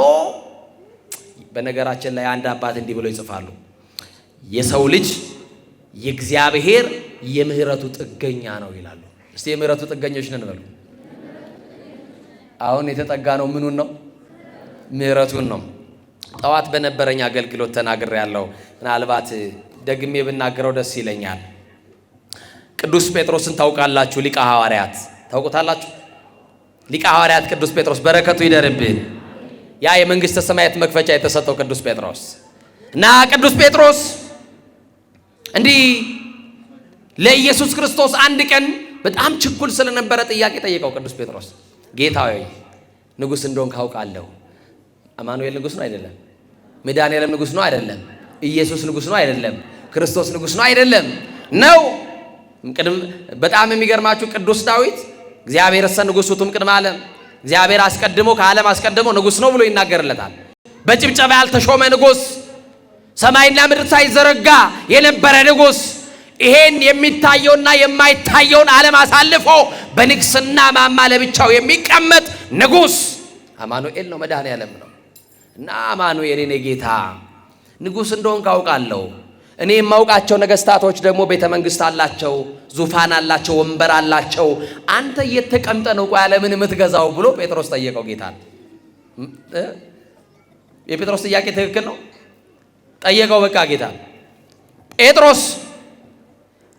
Speaker 1: በነገራችን ላይ አንድ አባት እንዲህ ብለው ይጽፋሉ፣ የሰው ልጅ የእግዚአብሔር የምህረቱ ጥገኛ ነው ይላሉ። እስቲ የምህረቱ ጥገኞች ነን በሉ። አሁን የተጠጋ ነው ምኑን ነው? ምህረቱን ነው። ጠዋት በነበረኝ አገልግሎት ተናግሬያለሁ። ምናልባት ደግሜ ብናገረው ደስ ይለኛል። ቅዱስ ጴጥሮስን ታውቃላችሁ? ሊቀ ሐዋርያት ታውቁታላችሁ? ሊቀ ሐዋርያት ቅዱስ ጴጥሮስ በረከቱ ይደርብን። ያ የመንግስተ ሰማያት መክፈቻ የተሰጠው ቅዱስ ጴጥሮስ እና ቅዱስ ጴጥሮስ እንዲህ ለኢየሱስ ክርስቶስ አንድ ቀን በጣም ችኩል ስለነበረ ጥያቄ ጠየቀው። ቅዱስ ጴጥሮስ ጌታ ሆይ ንጉሥ እንደሆንክ አውቃለሁ። አማኑኤል ንጉሥ ነው አይደለም? መድኃኒዓለም ንጉሥ ነው አይደለም? ኢየሱስ ንጉሥ ነው አይደለም? ክርስቶስ ንጉሥ ነው አይደለም? ነው። በጣም የሚገርማችሁ ቅዱስ ዳዊት እግዚአብሔር እሰ ንጉሥ ውእቱ እምቅድመ ዓለም፣ እግዚአብሔር አስቀድሞ ከዓለም አስቀድሞ ንጉሥ ነው ብሎ ይናገርለታል። በጭብጨባ ያልተሾመ ንጉሥ፣ ሰማይና ምድር ሳይዘረጋ የነበረ ንጉሥ፣ ይሄን የሚታየውና የማይታየውን ዓለም አሳልፎ በንግስና ማማ ለብቻው የሚቀመጥ ንጉሥ አማኑኤል ነው፣ መድኃኒዓለም ነው። እና አማኑኤል የኔ ጌታ ንጉሥ እንደሆንክ አውቃለሁ። እኔ የማውቃቸው ነገስታቶች ደግሞ ቤተ መንግስት አላቸው፣ ዙፋን አላቸው፣ ወንበር አላቸው። አንተ እየተቀምጠ ነው ቆይ ዓለምን የምትገዛው ብሎ ጴጥሮስ ጠየቀው ጌታ። የጴጥሮስ ጥያቄ ትክክል ነው። ጠየቀው በቃ ጌታ። ጴጥሮስ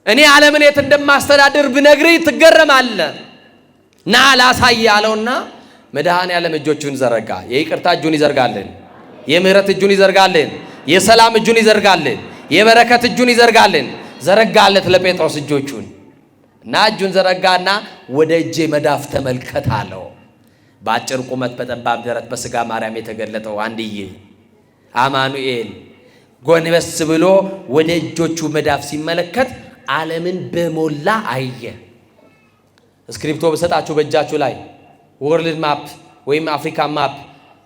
Speaker 1: እኔ ዓለምን የት እንደማስተዳድር ብነግርህ ትገረማለህ። ና ላሳይ አለውና መድኃኔዓለም እጆቹን ዘረጋ። የይቅርታ እጁን ይዘርጋልን፣ የምህረት እጁን ይዘርጋልን፣ የሰላም እጁን ይዘርጋልን፣ የበረከት እጁን ይዘርጋልን። ዘረጋለት ለጴጥሮስ እጆቹን እና እጁን ዘረጋና ወደ እጄ መዳፍ ተመልከት አለው። በአጭር ቁመት በጠባብ ደረት በሥጋ ማርያም የተገለጠው አንድዬ አማኑኤል ጎንበስ ብሎ ወደ እጆቹ መዳፍ ሲመለከት ዓለምን በሞላ አየ። እስክሪፕቶ በሰጣችሁ በእጃችሁ ላይ ወርልድ ማፕ ወይም አፍሪካ ማፕ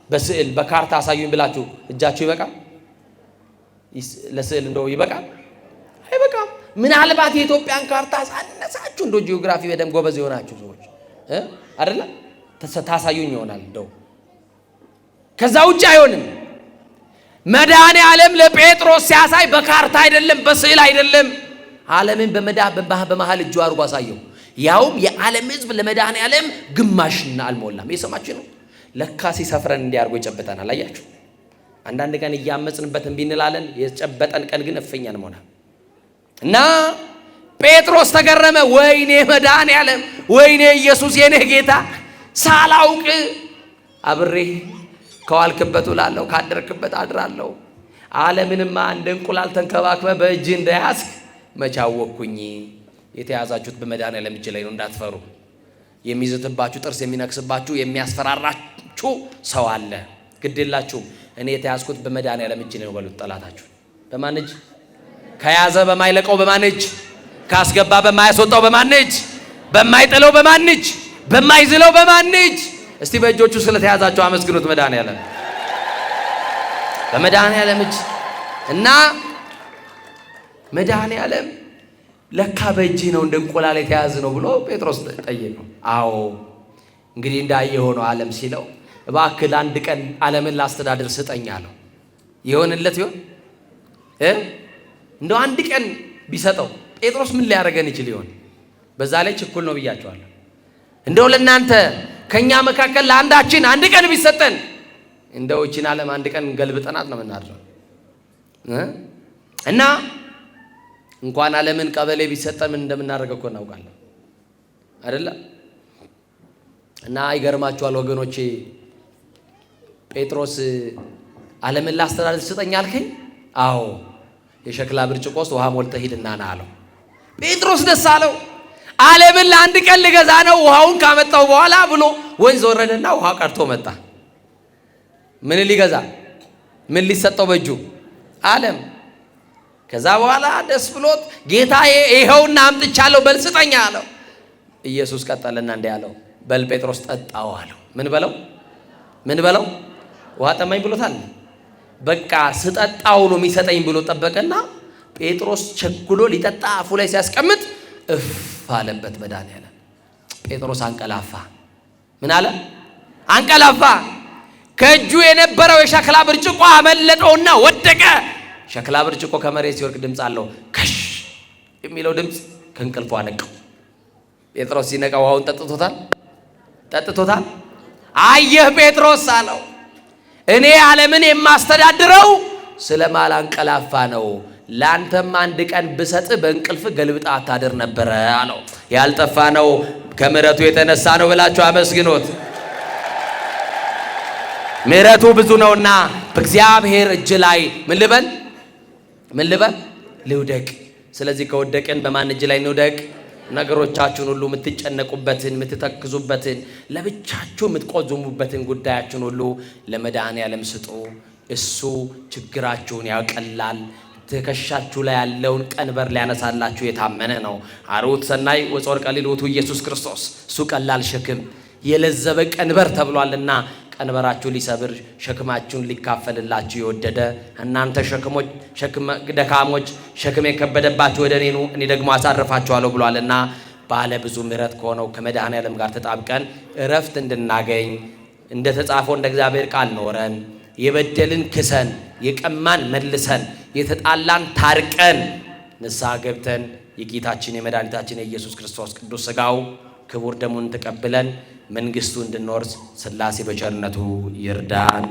Speaker 1: በስዕል በካርታ አሳዩኝ ብላችሁ እጃችሁ ይበቃል? ለስዕል እንደው ይበቃል? አይበቃም። ምናልባት የኢትዮጵያን ካርታ ሳነሳችሁ እንደው ጂኦግራፊ በደንብ ጎበዝ የሆናችሁ ሰዎች አይደለ ታሳዩኝ ይሆናል። እንደው ከዛ ውጭ አይሆንም። መድኃኔዓለም ለጴጥሮስ ሲያሳይ በካርታ አይደለም፣ በስዕል አይደለም፣ ዓለምን በመሃል እጁ አድርጎ አሳየው። ያውም የዓለም ሕዝብ ለመድኃኔዓለም ግማሽና አልሞላም። የሰማችሁ ነው። ለካ ሲሰፍረን እንዲያርጎ ይጨበጠናል። አያችሁ፣ አንዳንድ ቀን እያመጽንበት እምቢ እንላለን። የጨበጠን ቀን ግን እፍኛን ሆነ እና ጴጥሮስ ተገረመ። ወይኔ መድኃኔዓለም፣ ወይኔ ኢየሱስ የኔ ጌታ፣ ሳላውቅ አብሬ ከዋልክበት ውላለሁ፣ ካደርክበት አድራለሁ። ዓለምንማ እንደ እንቁላል ተንከባክበ በእጅ እንደያዝክ መቼ አወቅኩኝ። የተያዛችሁት በመድኃኔዓለም እጅ ላይ ነው፣ እንዳትፈሩ። የሚዝትባችሁ ጥርስ የሚነክስባችሁ የሚያስፈራራችሁ ሰው አለ። ግድ የላችሁም። እኔ የተያዝኩት በመድኃኔዓለም እጅ ላይ ነው በሉት። ጠላታችሁ በማን እጅ? ከያዘ በማይለቀው በማን እጅ? ካስገባ በማያስወጣው በማን እጅ? በማይጥለው በማን እጅ? በማይዝለው በማን እጅ? እስቲ በእጆቹ ስለተያዛችሁ አመስግኑት መድኃኔዓለም። በመድኃኔዓለም እጅ እና መድኃኔዓለም ለካ በእጅህ ነው እንደ እንቁላል የተያዝ ነው ብሎ ጴጥሮስ ጠየቀው። አዎ እንግዲህ እንዳየ ሆነው ዓለም ሲለው እባክህ አንድ ቀን ዓለምን ላስተዳድር ስጠኝ አለው። ይሆንለት ይሆን? እንደው አንድ ቀን ቢሰጠው ጴጥሮስ ምን ሊያደርገን ይችል ይሆን? በዛ ላይ ችኩል ነው ብያቸዋለሁ። እንደው ለእናንተ ከኛ መካከል ለአንዳችን አንድ ቀን ቢሰጠን እንደው እቺን ዓለም አንድ ቀን ገልብጠናት ነው የምናድረው እና እንኳን ዓለምን ቀበሌ ቢሰጠን ምን እንደምናደርገው እኮ እናውቃለን አይደለ? እና ይገርማችኋል ወገኖቼ፣ ጴጥሮስ ዓለምን ላስተዳድር ስጠኝ አልከኝ? አዎ፣ የሸክላ ብርጭቆ ውስጥ ውሃ ሞልተህ ሂድና ና አለው። ጴጥሮስ ደስ አለው። ዓለምን ለአንድ ቀን ልገዛ ነው ውሃውን ካመጣው በኋላ ብሎ ወንዝ ወረደና ውሃ ቀርቶ መጣ። ምን ሊገዛ? ምን ሊሰጠው በእጁ? ዓለም። ከዛ በኋላ ደስ ብሎት ጌታዬ ይኸውና አምጥቻለሁ በል ስጠኝ አለው። ኢየሱስ ቀጠለና እንዲህ አለው፣ በል ጴጥሮስ ጠጣው አለው። ምን በለው? ምን በለው? ውሃ ጠማኝ ብሎታል። በቃ ስጠጣው ነው የሚሰጠኝ ብሎ ጠበቀና ጴጥሮስ ቸኩሎ ሊጠጣ አፉ ላይ ሲያስቀምጥ እፍ አለበት መድኃኔዓለም። ጴጥሮስ አንቀላፋ። ምን አለ? አንቀላፋ። ከእጁ የነበረው የሸክላ ብርጭቆ አመለጠውና ወደቀ። ሸክላ ብርጭቆ ከመሬት ሲወርቅ ድምፅ አለው። ከሽ የሚለው ድምፅ ከእንቅልፉ አነቀው። ጴጥሮስ ሲነቃ ውሃውን ጠጥቶታል። ጠጥቶታል። አየህ ጴጥሮስ አለው፣ እኔ ዓለምን የማስተዳድረው ስለማላንቀላፋ ነው። ላንተም አንድ ቀን ብሰጥ በእንቅልፍ ገልብጣ አታድር ነበረ አለው። ያልጠፋ ነው ከምሕረቱ የተነሳ ነው ብላችሁ አመስግኖት። ምሕረቱ ብዙ ነውና በእግዚአብሔር እጅ ላይ ምን ልበል? ምን ልበል? ልውደቅ። ስለዚህ ከወደቅን በማን እጅ ላይ እንውደቅ? ነገሮቻችሁን ሁሉ የምትጨነቁበትን፣ የምትተክዙበትን፣ ለብቻችሁ የምትቆዝሙበትን ጉዳያችሁን ሁሉ ለመድኃኔዓለም ስጡ። እሱ ችግራችሁን ያቀላል። ትከሻችሁ ላይ ያለውን ቀንበር ሊያነሳላችሁ የታመነ ነው። አርዑት ሰናይ ወጾር ቀሊል ውእቱ ኢየሱስ ክርስቶስ። እሱ ቀላል ሸክም የለዘበ ቀንበር ተብሏልና ቀንበራችሁ ሊሰብር ሸክማችሁን ሊካፈልላችሁ የወደደ እናንተ ደካሞች ሸክም የከበደባችሁ ወደ እኔ ኑ እኔ ደግሞ አሳርፋችኋለሁ ብሏልና ባለ ብዙ ምሕረት ከሆነው ከመድኃኔዓለም ጋር ተጣብቀን እረፍት እንድናገኝ እንደተጻፈው እንደ እግዚአብሔር ቃል ኖረን የበደልን ክሰን የቀማን መልሰን የተጣላን ታርቀን ንስሐ ገብተን የጌታችን የመድኃኒታችን የኢየሱስ ክርስቶስ ቅዱስ ሥጋው ክቡር ደሙን ተቀብለን መንግሥቱ እንድንወርስ ሥላሴ በቸርነቱ ይርዳን።